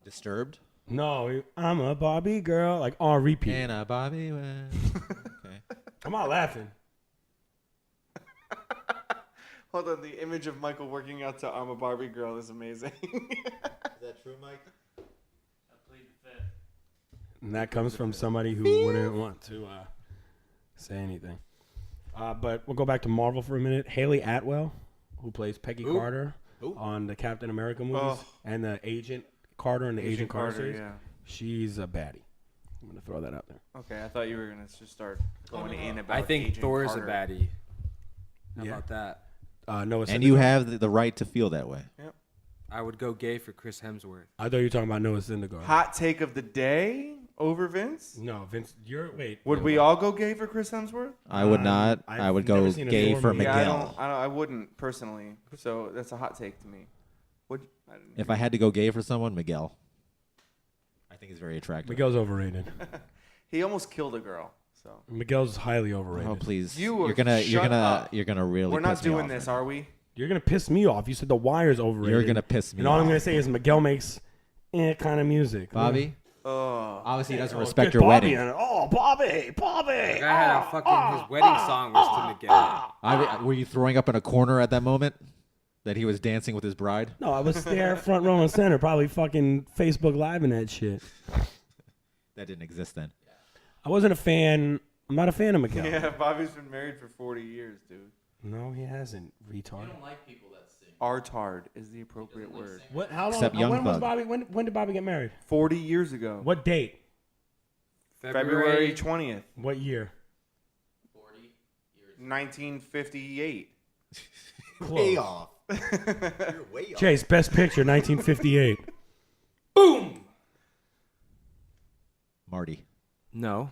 Disturbed. No, I'm a Barbie girl, like on repeat. And a Bobby. Okay. I'm not laughing. Hold on, the image of Michael working out to I'm a Barbie girl is amazing. Is that true, Mike? I plead the fifth. And that comes from somebody who wouldn't want to say anything. But we'll go back to Marvel for a minute. Haley Atwell, who plays Peggy Who? Carter on the Captain America movies Oh. and the Agent Carter and the Agent Carter Carter, series. yeah. She's a baddie. I'm going to throw that out there. Okay, I thought you were gonna just start going in about. I think Agent Thor's Carter. a baddie. How Yeah. about that? Noah And you Syndergaard. have the right to feel that way. I would go gay for Chris Hemsworth. I thought you were talking about Noah Syndergaard. Hot take of the day over Vince. No, Vince, wait. Would we all go gay for Chris Hemsworth? I would not. I've I would never go seen a gay Thor for movie. Yeah, Miguel. I wouldn't personally. So that's a hot take to me. Would I didn't If I had to go gay for someone, Miguel. I think he's very attractive. Miguel's overrated. He almost killed a girl. So Miguel's highly overrated. Oh please! You you're were- gonna shut up. you're gonna really. we're not piss me doing off this, right are we? You're going to piss me off. You said The Wire's overrated. You're gonna piss me And all off. I'm going to say is Miguel makes kind of music. Bobby. Oh, Obviously, he doesn't Oh, respect get your Bobby wedding. in it. Oh, Bobby. The guy had a fucking his wedding song was to Miguel. Were you throwing up in a corner at that moment that he was dancing with his bride? No, I was there front row and center, probably fucking Facebook Live and that shit. That didn't exist then. I wasn't a fan. I'm not a fan of Miguel. yeah. Bobby's been married for 40 years, dude. No, he hasn't, You retard. don't like people that sing. Artard is the appropriate word. What? How long? Except Young when was Thug. Bobby? When did Bobby get married? 40 years ago. What date? February 20th, What year? 40 years. 1958. Close. off. You're way off. Chase, Best Picture, 1958. Marty. No,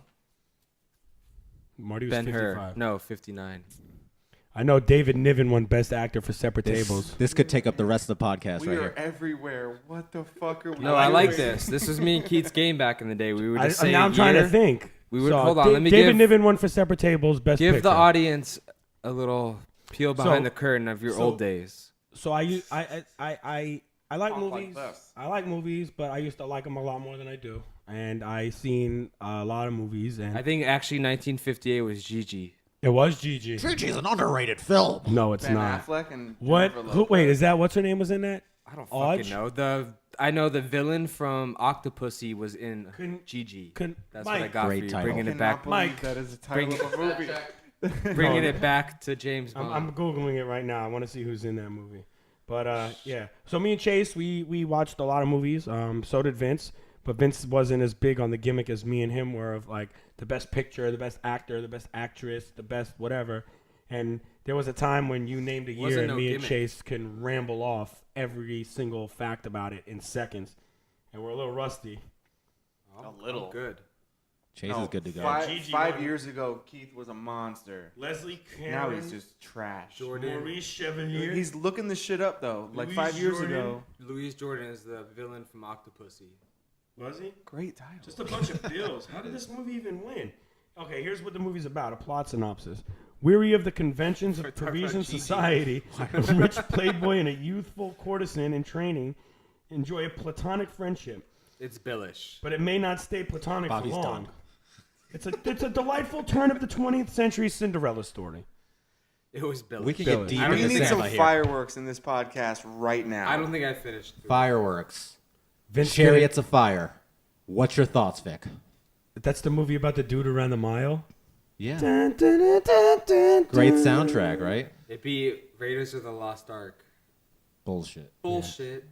Marty was Ben 55. Hur. No, 59. I know David Niven won Best Actor for Separate Tables. This could take up the rest of the podcast We right are here. everywhere. What the fuck are we No, I like doing? this. This was me and Keith's game back in the day. We would just say now I'm trying to year. think. We would So, hold on. Let me David give Niven won for Separate Tables, Best give Picture. the audience a little peel behind the curtain of your so- old days. So I like Talk like movies. this. I like movies, but I used to like them a lot more than I do. And I seen a lot of movies, and I think actually 1958 was Gigi. it was Gigi. Gigi's an underrated film. No, it's Ben not. Affleck and What? Jennifer Who? Lopez. Wait, is that what's her name was in that? I don't Odge? fucking know. I know the villain from Octopussy was in Couldn't- Gigi. couldn't- That's Mike. what I got Great for you. title. Bringing it Cannot back, believe Mike. that is the title of a movie. bringing it back to James Bond. I'm googling it right now. I want to see who's in that movie. But yeah. So me and Chase, we watched a lot of movies. So did Vince, but Vince wasn't as big on the gimmick as me and him were of like the best picture, the best actor, the best actress, the best whatever. And There was a time when you named a year Wasn't and no me and gimmick. Chase can ramble off every single fact about it in seconds. And we're a little rusty. I'm little. good. Chase No, is good to go. Gigi Five won. years ago, Keith was a monster. Leslie Now he's just trash. Jordan. Maurice Chevalier. He's looking this shit up though. Like Louis 5 years Jordan. ago. Louise Jordan is the villain from Octopussy. Was he? Great title. Just a bunch of bills. How did this movie even win? Okay, here's what the movie's about. A plot synopsis. Weary of the conventions of Parisian society, a rich playboy and a youthful courtesan in training enjoy a platonic friendship. It's Billish. But it may not stay platonic Bobby's for long. done. It's a delightful turn of the 20th century Cinderella story. It was Billish. We can Billy. get deep I don't We into need think some cinema here. fireworks in this podcast right now. I don't think I finished. Fireworks. Vince Chariots of Fire. What's your thoughts, Vic? That's the movie about the dude around the mile. Yeah. Dun, dun, dun, dun, dun, Great dun. soundtrack, right? It beat Raiders of the Lost Ark. Bullshit. Bullshit.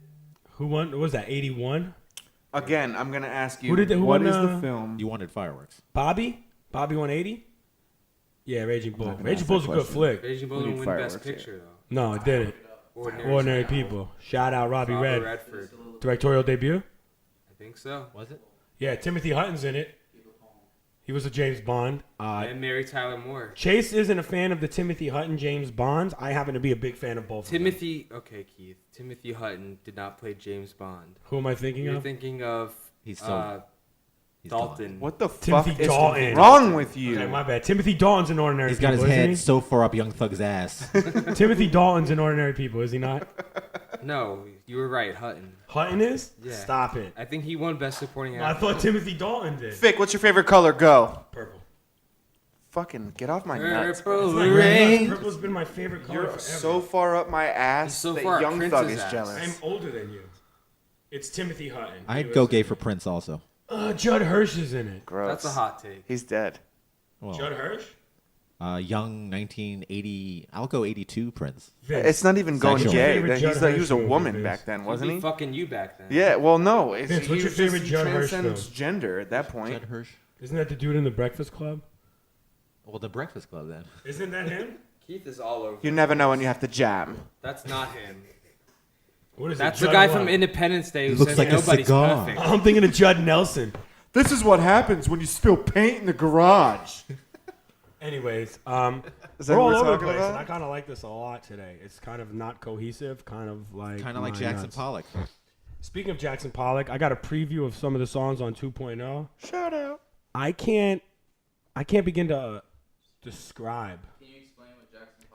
Who won? What was that? 81. Again, I'm gonna ask you. Who What won, is the film? You wanted fireworks. Bobby. Bobby won 80. Yeah, Raging Bull. gonna Raging ask Bull's a that good question. flick. Raging Bull We didn't need win Best fireworks here. Picture though. No, it didn't. Ordinary People. Shout out Robbie Robert Red. Redford. Directorial debut. I think so. Was it? Yeah, Timothy Hutton's in it. He was a James Bond. And Mary Tyler Moore. Chase isn't a fan of the Timothy Hutton James Bonds. I happen to be a big fan of both. Of them. Timothy. Okay, Keith. Timothy Hutton did not play James Bond. Who am I thinking You're of? thinking of He's so. He's gone. Dalton. What the Timothy fuck is Dalton. wrong with you? Okay, my bad. Timothy Dalton's in Ordinary He's People. got his isn't head so far up Young Thug's ass. he? Timothy Dalton's in Ordinary People, is he not? No, you were right. Hutton. Hutton is? Yeah. Stop it. I think he won Best Supporting I Actor. thought Timothy Dalton did. Fick, what's your favorite color? Go. Purple. Fucking get off my nuts. Purple It's not rain. nuts. Purple's been my favorite color You're forever. so far up my ass He's so that far up Young Prince's Thug is ass. jealous. I'm older than you. It's Timothy Hutton. I'd go gay for Prince also. Judd Hirsch is in it. Gross. That's a hot take. He's dead. Well, Judd Hirsch? young 1980. I'll go 82 Prince. Vince. It's not even going Sexual. gay. Favorite He's Judd like, he was a Hirsch movie, woman Vince. back then, He'd wasn't be he? fucking you back then. Yeah. Well, no. It's, Vince, what's he your was favorite just, Judd he Hirsch transcends film? gender at that point. Judd Hirsch. Isn't that the dude in the Breakfast Club? Well, the Breakfast Club then. Isn't that him? Keith is all over. You never know when you have to jam. That's not him. What is That's it? the Judd guy what? from Independence Day who Looks says like a nobody's cigar. perfect. I'm thinking of Judd Nelson. This is what happens when you spill paint in the garage. Anyways, Is that we're all what we're over the talking place, about? and I kind of like this a lot today. It's kind of not cohesive, kind of like my Jackson nuts. Pollock. Speaking of Jackson Pollock, I got a preview of some of the songs on 2.0. Shout out. I can't begin to describe. Can you explain what Jackson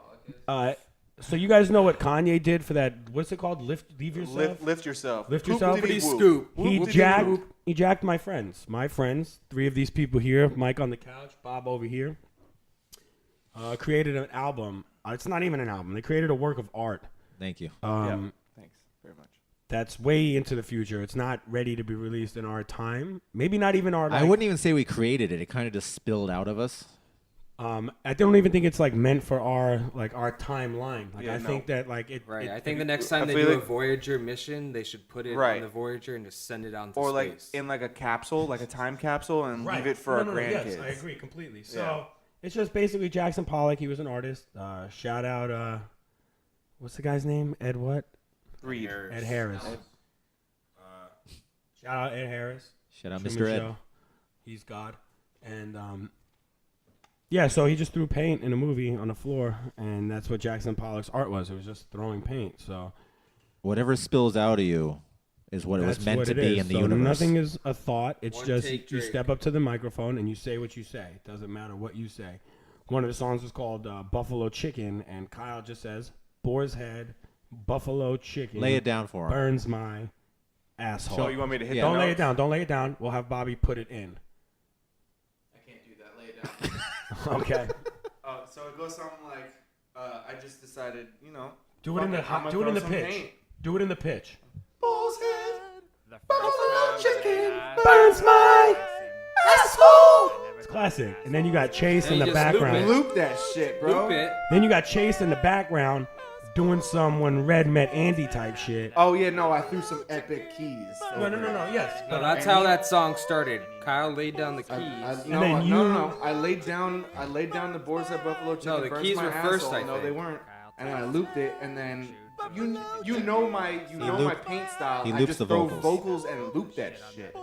Pollock is? So you guys know what Kanye did for that? What's it called? Leave yourself. Lift yourself. Lift Whoop yourself. diddy Whoopity whoop. scoop. Whoop He diddy jacked. whoop. He jacked my friends. My friends. 3 of these people here. Mike on the couch. Bob over here. Created an album. It's not even an album. They created a work of art. Thank you. Thanks very much. That's way into the future. It's not ready to be released in our time. Maybe not even our. I wouldn't even say we created it. It kind of just spilled out of us. I don't even think it's like meant for our timeline. Like Yeah, I no. think that like it. Right. it- I think the next time I they feel do a like- Voyager mission, they should put it Right. on the Voyager and just send it out into Or space. like in like a capsule, like a time capsule, and Right. leave it for No, our no, grandkids. Yes, I agree completely. So Yeah. it's just basically Jackson Pollock. He was an artist. Shout out. What's the guy's name? Ed what? Read. Ed Harris. Shout out Ed Harris. Shout out, Truman Mr. Ed. Show. He's God. And yeah, so he just threw paint in a movie on the floor, and that's what Jackson Pollock's art was. It was just throwing paint. So Whatever spills out of you is what it was that's meant what to it be is. in the So universe. nothing is a thought. It's One just take you Drake. step up to the microphone and you say what you say. It doesn't matter what you say. One of the songs is called Buffalo Chicken, and Kyle just says, Boar's Head, Buffalo Chicken. Lay it down for him. Burns my asshole. So you want me to hit Yeah. the Don't lay it notes? down. Don't lay it down. We'll have Bobby put it in. I can't do that. Lay it down. Okay. So it goes something like, I just decided, Do it in the fuck it, I'ma do it in the throw some pitch. paint. Do it in the pitch. Bull's head, buffalo chicken, Burns my asshole. It's classic. And then you got Chase And in you the just loop background. it. Loop that shit, bro. Loop it. Then you got Chase in the background doing some when Red met Andy type shit. Oh yeah, no, I threw some epic keys. No. Yes. No, that's how that song started. Kyle laid down the keys. No, then no. I laid down the boards at Buffalo Chicken. No, the burnt keys my were first, asshole. I No, think. they weren't. And then I looped it, and then you know my paint style. he I loops just the throw vocals. vocals and loop that shit.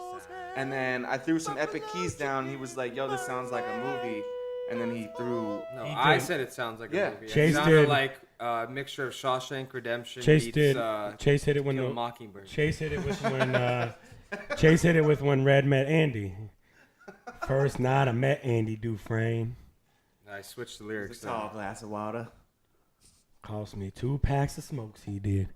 And then I threw some epic keys down. He was like, "Yo, this sounds like a movie." And then he threw. No, He I did. said it sounds like Yeah. a movie. Chase it sounded did. like a mixture of Shawshank Redemption Chase meets, did. Chase hit it when Kill a the Mockingbird. Chase hit it with when Chase hit it with when Red met Andy. First night I met Andy Dufresne. I switched the lyrics. It's a tall glass of water. Cost me 2 packs of smokes. He did.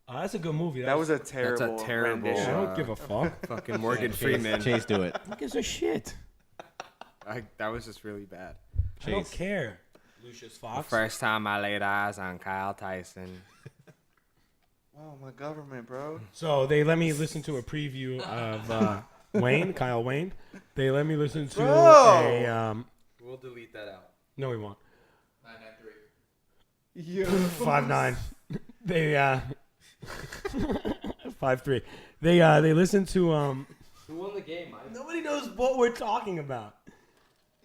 That's a good movie. That was a terrible. terrible- rendition. I don't give a fuck. Fucking Morgan Freeman. Chase, do it. Who gives a shit? That was just really bad. I don't Chase. care. Lucius Fox. First time I laid eyes on Kyle Tyson. Oh my government, bro. So they let me listen to a preview of Wayne, Kyle Wayne. They let me listen to Bro! a. We'll delete that out. No, we won't. 993. Yeah. 5'9". They 5'3". They listened to Who won the game, Mike? Nobody knows what we're talking about.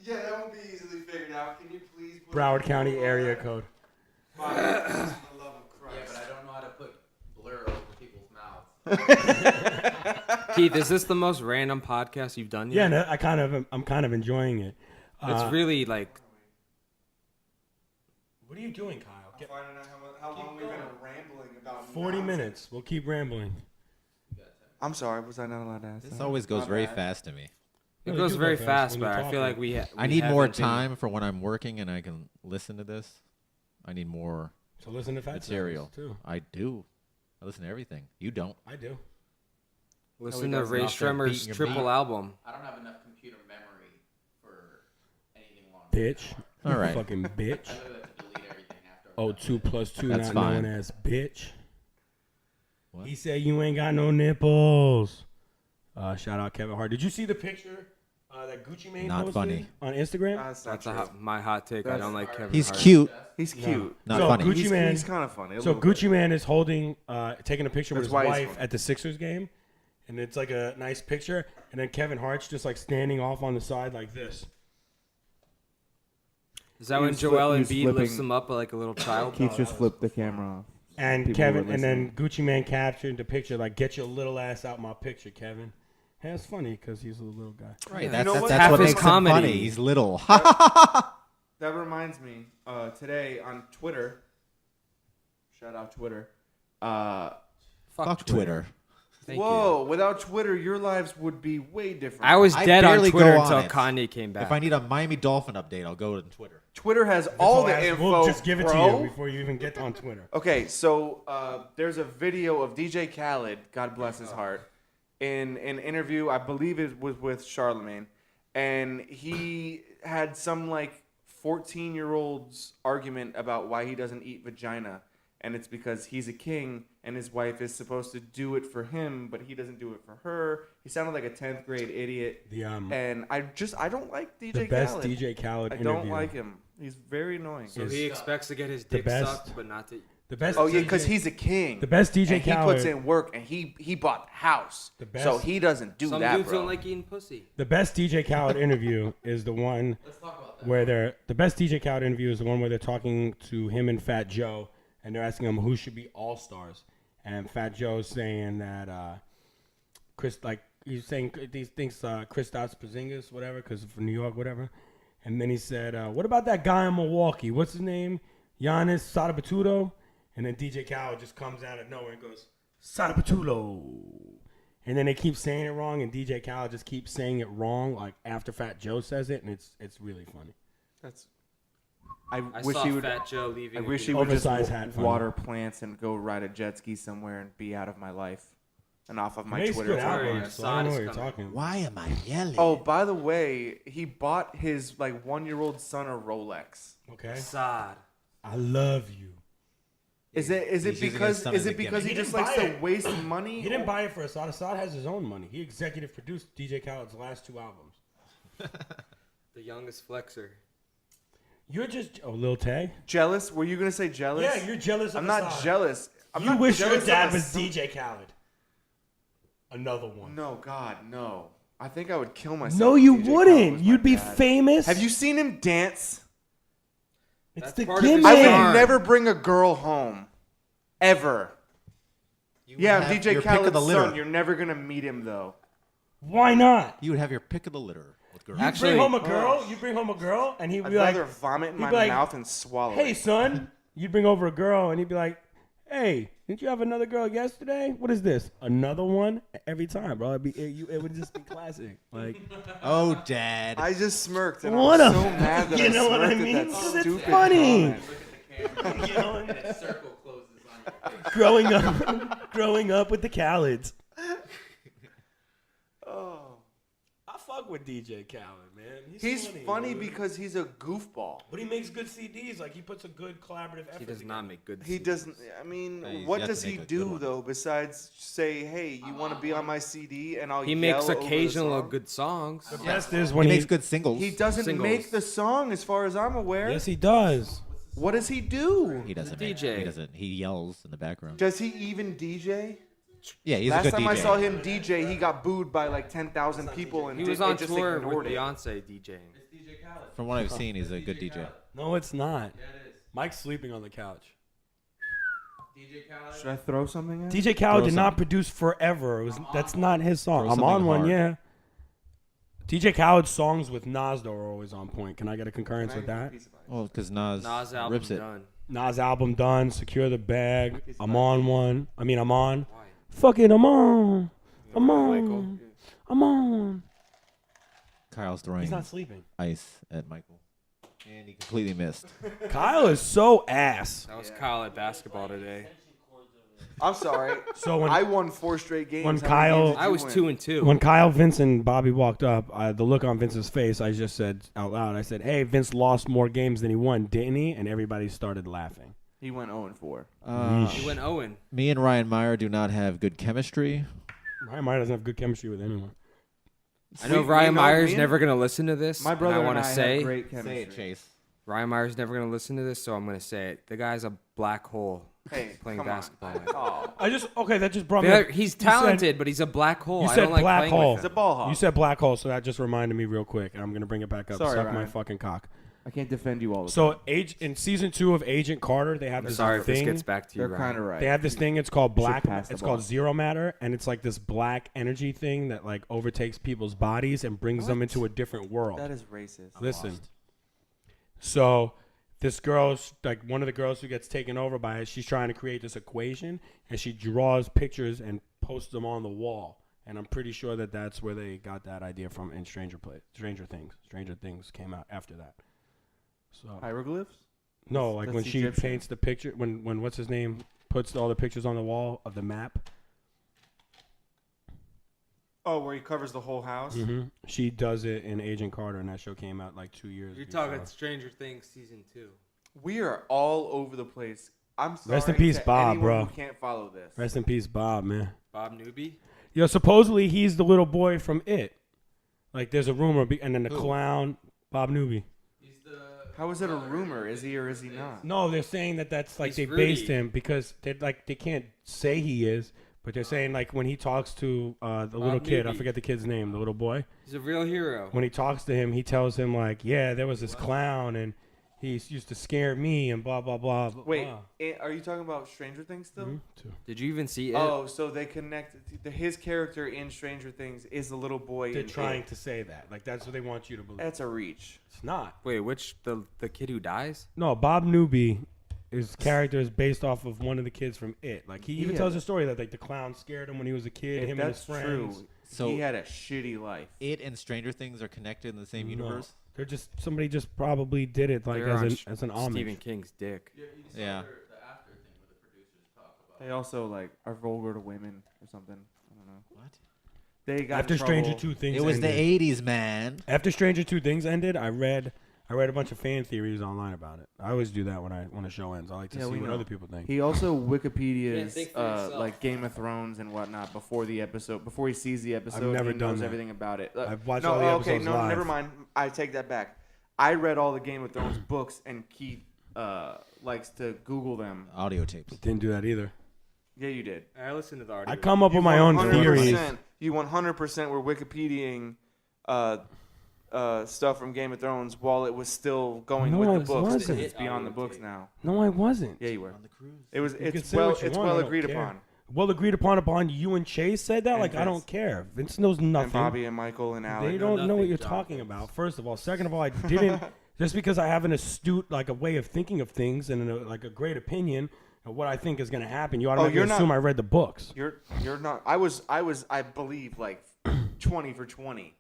Yeah, that won't be easily figured out. Can you please? Put Broward County area code. For the love of Yeah, Christ. but I don't know how to put blur over people's mouths. Keith, is this the most random podcast you've done Yeah, yet? no, I'm kind of enjoying it. It's really like What are you doing, Kyle? I'm finding out how long we've been rambling about. 40 minutes. We'll keep rambling. I'm sorry. Was I not allowed to ask? This that? always goes My very bad. fast to me. it No, goes you do very go fast, when but you're I feel like talking. I need more time for when I'm working and I can listen to this. I need more So listen to Fat material. too. I do. I listen to everything. You don't. I do. Listen No, to he Ray doesn't. Off there Stremmer's beating your triple beat. album. I don't have enough computer memory for anything long. Bitch. All You right. Fucking bitch. I literally have to delete everything after. Oh, 2 plus 2 That's not fine. known as bitch. What? He said you ain't got no nipples. Shout out Kevin Hart. Did you see the picture that Gucci Mane Not posted funny. on Instagram? That's not That's true. my hot take. I That's- don't like Kevin He's Hart. cute. He's cute. Not So funny. Gucci Mane- He's kind of funny. So Gucci Mane is holding, taking a picture with That's his why he's wife funny. at the Sixers game, and it's like a nice picture. And then Kevin Hart's just like standing off on the side like this. Is that He when was Joel he was Embiid lifts flipping- him up like a little child? Keith just flipped the camera off. And People Kevin, were and then Gucci Mane captured the picture like, "Get your little ass out my picture, Kevin." And it's funny because he's a little guy. Right. You That's, know that's, what? that's Half what his makes comedy. him funny. He's little. That reminds me. Today on Twitter. Shout out Twitter. Fuck Twitter. Thank Whoa! you. Without Twitter, your lives would be way different. I was I dead on barely Twitter go on until it. Kanye came back. If I need a Miami Dolphin update, I'll go to Twitter. Twitter has all So the info. We'll just give it bro. to you before you even get on Twitter. Okay, so there's a video of DJ Khaled, God bless his heart, in an interview. I believe it was with Charlemagne, and he had some like 14-year-old's argument about why he doesn't eat vagina, and it's because he's a king and his wife is supposed to do it for him, but he doesn't do it for her. He sounded like a 10th grade idiot, The and I don't like DJ the best Khaled. DJ Khaled I interview. don't like him. He's very annoying. so he expects to get his The dick best- sucked, but not to. The best. Oh yeah, because DJ he's a king. the best DJ and he Khaled. puts in work, and he bought the house. The best- So he doesn't do Some that, dudes bro. don't like eating pussy. The best DJ Khaled interview is the one Let's talk about that. where the best DJ Khaled interview is the one where they're talking to him and Fat Joe, and they're asking him who should be all stars, and Fat Joe's saying that he's saying he thinks Kristaps Porzingis whatever because from New York whatever, and then he said what about that guy in Milwaukee? What's his name? Giannis Sadabatulo, and then DJ Khaled just comes out of nowhere and goes Sadabatulo. And then they keep saying it wrong, and DJ Khaled just keeps saying it wrong, like after Fat Joe says it, and it's really funny. That's. I I wish saw he would. Fat Joe leaving. I a wish he video. would just Oversized hat funny. water plants and go ride a jet ski somewhere and be out of my life, and off of my Makes Twitter good timeline. albums, so I don't know what you're Sod is talking about. Why am I yelling? Oh, by the way, he bought his like 1-year-old son a Rolex. Okay, Sod. I love you. Is it He's using his because son is as a it because he gimmick. just He likes didn't to buy waste money? He didn't buy it for Assad. Assad has his own money. He executive produced DJ Khaled's last 2 albums. The youngest flexer. You're just Lil Tay. Jealous? Were you gonna say jealous? Yeah, you're jealous of I'm not Hassan. jealous. I'm You not wish your jealous of dad was Hassan. DJ Khaled. Another one. No, God, no. I think I would kill myself. No, if you DJ Khaled wouldn't. was my You'd be dad. famous. Have you seen him dance? It's That's the part of his gimmick. I would charm. never bring a girl home, ever. You Yeah, would I'm have DJ your pick of Khaled's the litter. son. You're never gonna meet him though. Why not? You would have your pick of the litter with girls. You Actually- bring home a girl. You bring home a girl, and he'd I'd be like, rather vomit in he'd my be like, mouth and swallow "Hey, it. son." You'd bring over a girl, and he'd be like, "Hey, didn't you have another girl yesterday? What is this? Another one?" Every time, bro. It would just be classic. Like, Oh, Dad. I just smirked and What I'm a- so mad that you know what I smirked mean? at that 'Cause it's stupid funny. comment. Look at the camera. you know, And a circle closes on your face. growing up with the Khaled's. Oh. I fuck with DJ Khaled, man. He's funny because he's a goofball. but he makes good CDs. Like he puts a good collaborative effort. He does not make good. He CDs. doesn't. I mean, Yeah, he's what yet does to he make a good do one. though besides say, "Hey, you want to be on my CD?" and I'll He yell makes over the occasional song? good songs. The best is He when makes good singles. He doesn't Singles. make the song, as far as I'm aware. Yes, he does. What does he do? He doesn't. He's a DJ. He doesn't. He yells in the background. Does he even DJ? Yeah, he's a Last good time DJ. I saw him DJ, he got booed by like 10,000 people, and He was they on just tour ignored with it. Beyonce DJing. It's DJ Khaled. From what I've seen, he's a good DJ. No, it's not. Yeah, it is. Mike's sleeping on the couch. DJ Khaled. Should I throw something at him? DJ Khaled Throw did not something. produce Forever. It was that's not his song. Throw I'm something on one, hard. yeah. DJ Khaled's songs with Nas though are always on point. Can I get a concurrence with that? Well, because Nas, Nas album rips it. done. Nas album done. Secure the bag. I'm on one. I mean, I'm on. Why? Fuck it, I'm on. I'm Michael. on. I'm on. Kyle's throwing He's not sleeping. ice at Michael, and he completely missed. Kyle is so ass. That was Kyle at basketball today. I'm sorry. So when I won 4 straight games. when How many Kyle- games did I you was win? 2-2. When Kyle, Vince, and Bobby walked up, the look on Vince's face, I just said out loud, I said, "Hey, Vince lost more games than he won, didn't he?" And everybody started laughing. He went 0-4. He went Owen. Me and Ryan Meyer do not have good chemistry. Ryan Meyer doesn't have good chemistry with anyone. I know We- Ryan we know Myers me- never gonna listen to this. My brother and I and want I to have say great chemistry. Chase. Ryan Myers never gonna listen to this, so I'm gonna say it. The guy's a black hole Hey, playing come basketball. Oh, That just brought me Yeah, up. he's You said- talented, but he's a black hole. You I said don't like black playing hole. he's with a him. ball hog. You said black hole, so that just reminded me real quick, and I'm gonna bring it back up. Sorry, Suck my Ryan. fucking cock. I can't defend you all the So, in season 2 of Agent Carter, they have this Sorry if this thing. gets back to you, They're Ryan. kind of right. They have this thing. It's called black. pass the It's ball. called zero matter, and it's like this black energy thing that like overtakes people's bodies and brings them into a different world. That is racist. Listen. So this girl's like one of the girls who gets taken over by it. She's trying to create this equation, and she draws pictures and posts them on the wall. And I'm pretty sure that that's where they got that idea from in Stranger Things. Stranger Things came out after that. So Hieroglyphs? no, like that's when she Egyptian. paints the picture, when what's his name puts all the pictures on the wall of the map. Oh, where he covers the whole house? She does it in Agent Carter, and that show came out like 2 years. You're before. talking Stranger Things season 2. We are all over the place. I'm sorry. Rest in peace, to Bob, anyone bro. who can't follow this. Rest in peace, Bob, man. Bob Newby. Yo, supposedly he's the little boy from It. Like, there's a rumor, and then the clown, Bob Newby. He's the. How is it a rumor? Is he or is he not? No, they're saying that's like He's they Rudy. based him because they can't say he is, but they're saying like when he talks to the little kid, I Newby. forget the kid's name, the little boy. He's a real hero. When he talks to him, he tells him like, yeah, there was this clown and he used to scare me and blah blah blah. blah Wait, blah. are you talking about Stranger Things still? Mhm. Did you even see it? Oh, so they connect. His character in Stranger Things is the little boy. They're in trying It. to say that. Like that's what they want you to believe. That's a reach. It's not. Wait, which the kid who dies? No, Bob Newby, his character is based off of one of the kids from It. Like he even Yeah. tells a story that like the clown scared him when he was a kid. If him that's and his true, friends. So- he had a shitty life. It and Stranger Things are connected in the same No. universe. They're just somebody just probably did it like They're on as an homage. Stephen King's dick. You saw Yeah. the after thing where the producers talk about. They also like are vulgar to women or something. I don't know. What? They got After in Stranger trouble. 2 things It was ended. the '80s, man. After Stranger 2 things ended, I read a bunch of fan theories online about it. I always do that when a show ends. I like to Yeah, see we what know. other people think. He also Can't Wikipedia's think for yourself. like Game of Thrones and whatnot before the episode, before he sees the episode. never he done knows that. everything about it. I've watched no, all the okay, episodes no, live. never mind. I take that back. I read all the Game of Thrones books, and Keith likes to Google them. Audio tapes. Didn't do that either. Yeah, you did. I listened to the article. I come up with my own 100% theories. You 100% were Wikipediaing stuff from Game of Thrones while it was still going No, with I the books. wasn't. It's beyond the books now. No, I wasn't. Yeah, you were. You can It's say well what you want, I don't agreed care. upon. Well agreed upon you and Chase said that? And Like, I Vince. don't care. Vince knows nothing. And Bobby and Michael and Alec. They don't know what nothing, you're John. talking about. First of all. Second of all, I didn't. Just because I have an astute, like, a way of thinking of things and, like, a great opinion of what I think is going to happen, you automatically you're not- assume I read the books. You're not. I believe like 20 for 20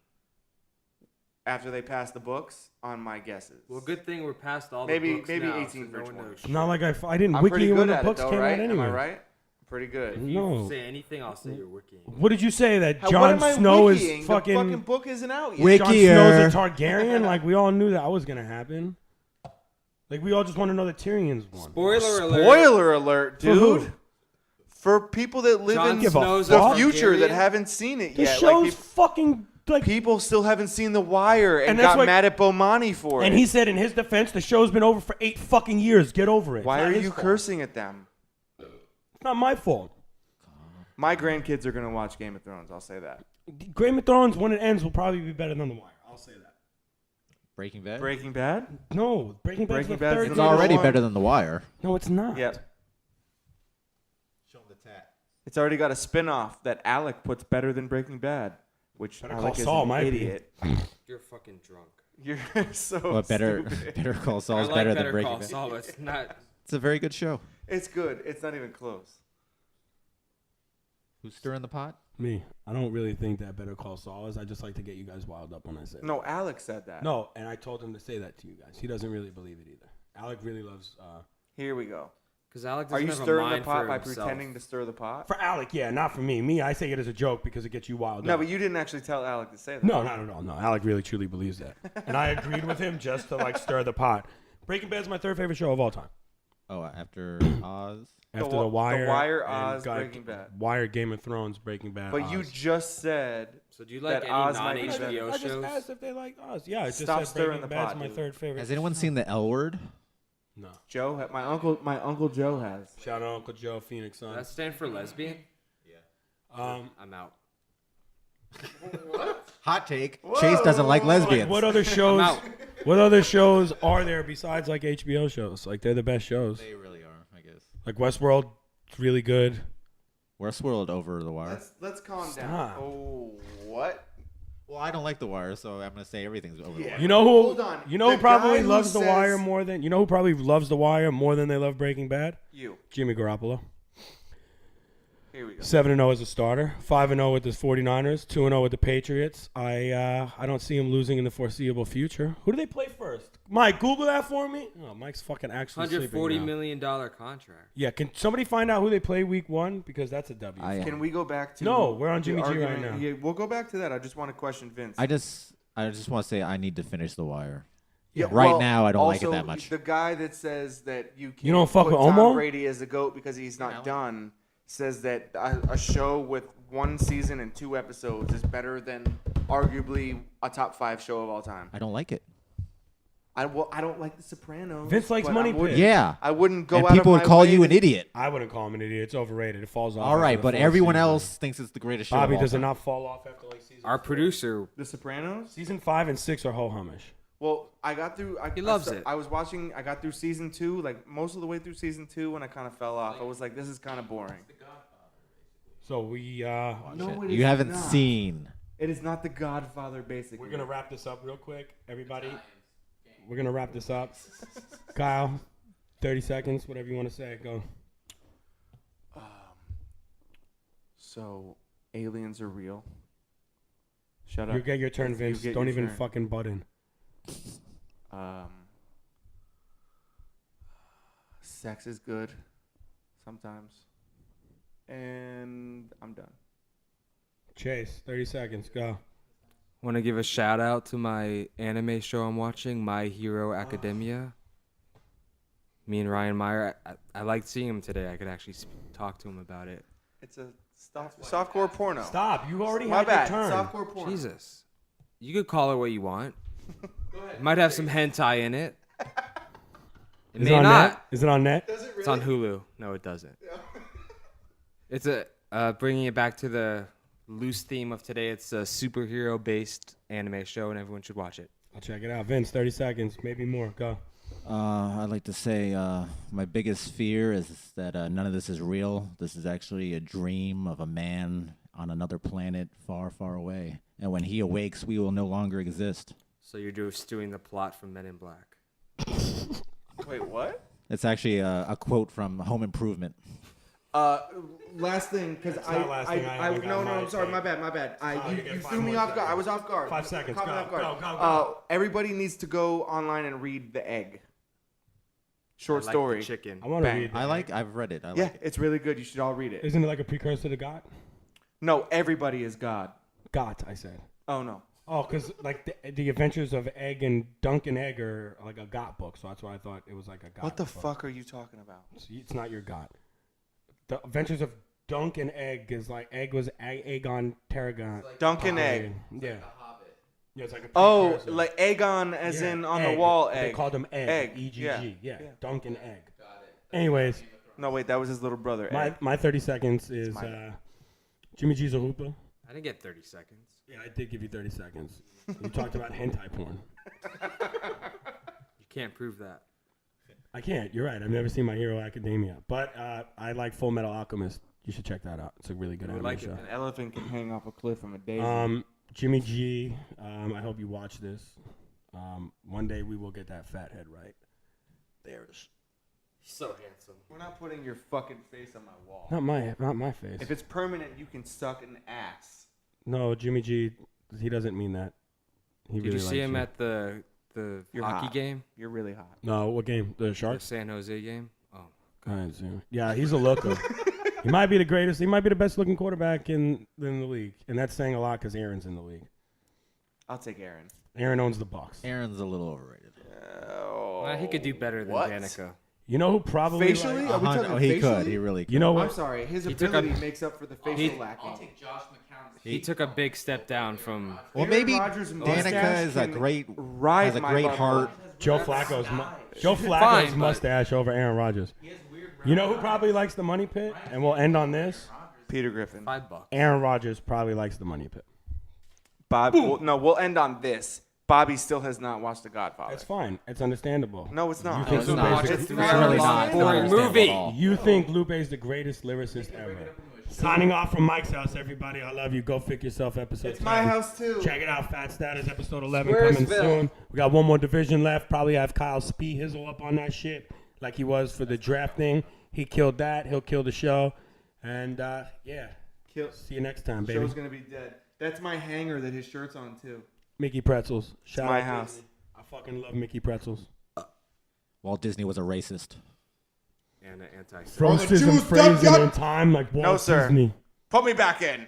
after they passed the books on my guesses. Well, good thing we're past all Maybe- the books maybe now, 18 so for no one 20. knows. Not like I didn't I'm pretty wiki when good the at books it though, came right? out anyway. Am I right? Pretty good. If you No. say anything, I'll say you're working. What did you say? That What Jon am I Snow wikiing? is The fucking fucking book isn't out yet. Wiki- Jon Snow's Wickier. a Targaryen? Like, we all knew that was going to happen. Like, we all just want to know that Tyrion's one. Spoiler alert. Spoiler alert, For who? dude. For people that live Jon in Give a Snow's the fuck. future that Targaryen? haven't seen it The yet. show's Like, fucking, like... people still haven't seen The Wire and And that's got what- mad at Bomani for And it. he said in his defense, the show's been over for 8 fucking years. Get over it. Why It's are not his you fault. cursing at them? It's not my fault. My grandkids are going to watch Game of Thrones. I'll say that. Game of Thrones, when it ends, will probably be better than The Wire. I'll say that. Breaking Bad. Breaking Bad? No, Breaking Bad's Breaking the Bad's third the It's season. number already one. better than The Wire. No, it's not. Yep. Show him the tat. It's already got a spin-off that Alec puts better than Breaking Bad, which Better Alec Call is Saul an might be. idiot. You're fucking drunk. You're so But better, stupid. Better Call I Saul's like better Better than Breaking Call Bad. Saul, but it's not. It's a very good show. It's good. It's not even close. Who's stirring the pot? Me. I don't really think that Better Call Saul is. I just like to get you guys wild up when I say it. No, Alex said that. No, and I told him to say that to you guys. He doesn't really believe it either. Alec really loves... Here we go. Because Alex Are doesn't you have a stirring the mind pot for by himself. pretending to stir the pot? for Alec, yeah, not for me. Me, I say it as a joke because it gets you wild No, up. but you didn't actually tell Alec to say that. No, not at all. No, Alec really truly believes that. And I agreed with him just to, like, stir the pot. Breaking Bad's my third favorite show of all time. Oh, after Oz. After The The Wire. Wire, and Oz, God- Breaking Bad. Wire, Game of Thrones, Breaking Bad, But you Oz. just said So do you like That any Oz might be non-HBO better. I just shows? asked if they like Oz. Yeah, I just Stop said stirring Breaking the Bad's pot, my dude. third favorite. Has anyone seen The L Word? No. Joe. My uncle Joe has. Shout out Uncle Joe, Phoenix Does Sun. that stand for lesbian? I'm out. Hot take. Chase doesn't like lesbians. What other shows? out. What other shows are there besides like HBO shows? Like they're the best shows. They really are, I guess. Like Westworld, it's really good. Westworld over The Wire. Let's calm Stop. down. Oh, what? Well, I don't like The Wire, so I'm gonna say everything's over The Yeah. Wire. You know who? Hold on. You know who The probably guy who loves The says- Wire more than? You know who probably loves The Wire more than they love Breaking Bad? You. Jimmy Garoppolo. Here we go. 7-0 as a starter. 5-0 with the 49ers. 2-0 with the Patriots. I don't see him losing in the foreseeable future. Who do they play first? Mike, Google that for me. Oh, Mike's fucking actually sleeping $140 now. million contract. Yeah, can somebody find out who they play week 1? Because that's a W. I- Can we go back to? No, we're on the Jimmy G right argument? now. Yeah, we'll go back to that. I just want to question Vince. I just want to say I need to finish The Wire. Yeah, Right well, now, I don't like it also, that much. The guy that says that you can't don't fuck put with Tom Omo? Brady as a GOAT because he's not done says that a show with 1 season and 2 episodes is better than arguably a top 5 show of all time. I don't like it. I don't like The Sopranos. Vince likes but Money I wouldn't- Pit. Yeah. I wouldn't go And out people of would my call way you to- an idiot. I wouldn't call him an idiot. It's overrated. It falls off. All after right, the but fourth everyone season. else thinks it's the greatest show. Bobby, of all does it time. not fall off after like season? Our 4? producer, The Sopranos. Season 5 and 6 are ho humish. Well, I got through. He loves it. I was watching. I got through season 2, like most of the way through season 2, and I kind of fell off. I was like, this is kind of boring. So we No, it You is haven't not. seen. It is not The Godfather, basically. we're gonna wrap this up real quick, everybody. We're gonna wrap this up. Kyle, 30 seconds, whatever you want to say. Go. So, aliens are real. Shut up. You get your turn, You Vince. get Don't your even turn. fucking button. Sex is good sometimes. And I'm done. Chase, 30 seconds. Go. want to give a shout out to my anime show I'm watching, My Hero Academia. Me and Ryan Meyer, I liked seeing him today. I could actually talk to him about it. It's a softcore porno. Stop. You already My had bad. your turn. Softcore porno. Jesus. You could call it what you want. Go It might have some hentai in it. It Is may it on not. net? Is it on net? It's on Hulu. No, it doesn't. It's a bringing it back to the loose theme of today. It's a superhero-based anime show, and everyone should watch it. I'll check it out. Vince, 30 seconds, maybe more. Go. I'd like to say my biggest fear is that none of this is real. This is actually a dream of a man on another planet far, far away. And when he awakes, we will no longer exist. So you're just doing the plot from Men in Black. Wait, what? It's actually a quote from Home Improvement. Last thing, because not last thing. I haven't no, got I'm my sorry, take. my bad. you You get 5 threw me more off guard. seconds. I was off guard. 5 seconds. Caught me Go, off guard. go. Everybody needs to go online and read The Egg. Short I like story. the chicken. I want to Bang. read that. I've read it. I Yeah, like it. it's really good. You should all read it. Isn't it like a precursor to God? No, everybody is God. God, I said. Oh no. Oh, because like the Adventures of Egg and Dunk and Egg are like a God book, so that's why I thought it was like a God. What the book. fuck are you talking about? It's not your God. The Adventures of Dunk and Egg is like Egg was Aegon Tarragon. Dunk and Egg. Yeah. The Hobbit. Yeah, it's like a Oh, precursor. like Aegon, as Yeah, in on egg. the wall. They Egg. called him Egg. Egg, E-G-G. yeah. Yeah. Dunk and Egg. Got it. Anyways, No, wait, that was his little brother. Egg. my 30 seconds is Jimmy G's a hooper. I didn't get 30 seconds. Yeah, I did give you 30 seconds. You talked about hentai porn. You can't prove that. I can't. You're right. I've never seen My Hero Academia, but I like Full Metal Alchemist. You should check that out. It's a really good I anime like it. show. An elephant can hang off a cliff from a daisy. Jimmy G. I hope you watch this. One day we will get that fat head right. There it is. He's so handsome. We're not putting your fucking face on my wall. Not my face. If it's permanent, you can suck an ass. No, Jimmy G. He doesn't mean that. He Did really you see likes him you. at the You're hockey hot. game? You're really hot. No, what game? The The Sharks. San Jose game? Oh. I didn't see him. Yeah, he's a looker. He might be the greatest. He might be the best looking quarterback in the league, and that's saying a lot because Aaron's in the league. I'll take Aaron. Aaron owns the Bucks. Aaron's a little overrated. Oh, He could do better than what? Danica. You know who probably Facially? Are we talking Oh, he facially? could. He really could. You know I'm what? sorry. His He took a- ability makes up for the facial lacking. I'll take Josh McCown's. He took a big step down from. Well, Aaron maybe Rodgers' Danica mustache is a can great ride has a my great butthole. heart. Joe Flacco's Fine, but- mustache over Aaron Rodgers. He has weird. You know who probably likes the money pit? And we'll end on this. Peter Griffin. $5. Aaron Rodgers probably likes the money pit. Bob. No, we'll end on this. Bobby still has not watched The Godfather. That's fine. It's understandable. No, it's not. You think it's Lupe's not. the- It's It's not. really It's not. It's not boring understandable movie. at all. You think Lupe's the greatest lyricist ever. Signing off from Mike's house, everybody. I love you. Go Fick Yourself, episode It's my 10. house too. Check it out. FATstats, episode 11 coming soon. We got one more division left. Probably have Kyle Hizzle up on that shit like he was for the draft thing. He killed that. He'll kill the show. And, yeah. See you next time, baby. Show's gonna be dead. That's my hanger that his shirt's on too. Mickey Pretzels. Shout my out house. Disney. I fucking love Mickey Pretzels. Walt Disney was a racist. And an anti-Semite. Frozen and phrasing in time like Walt No, sir. Disney. Put me back in.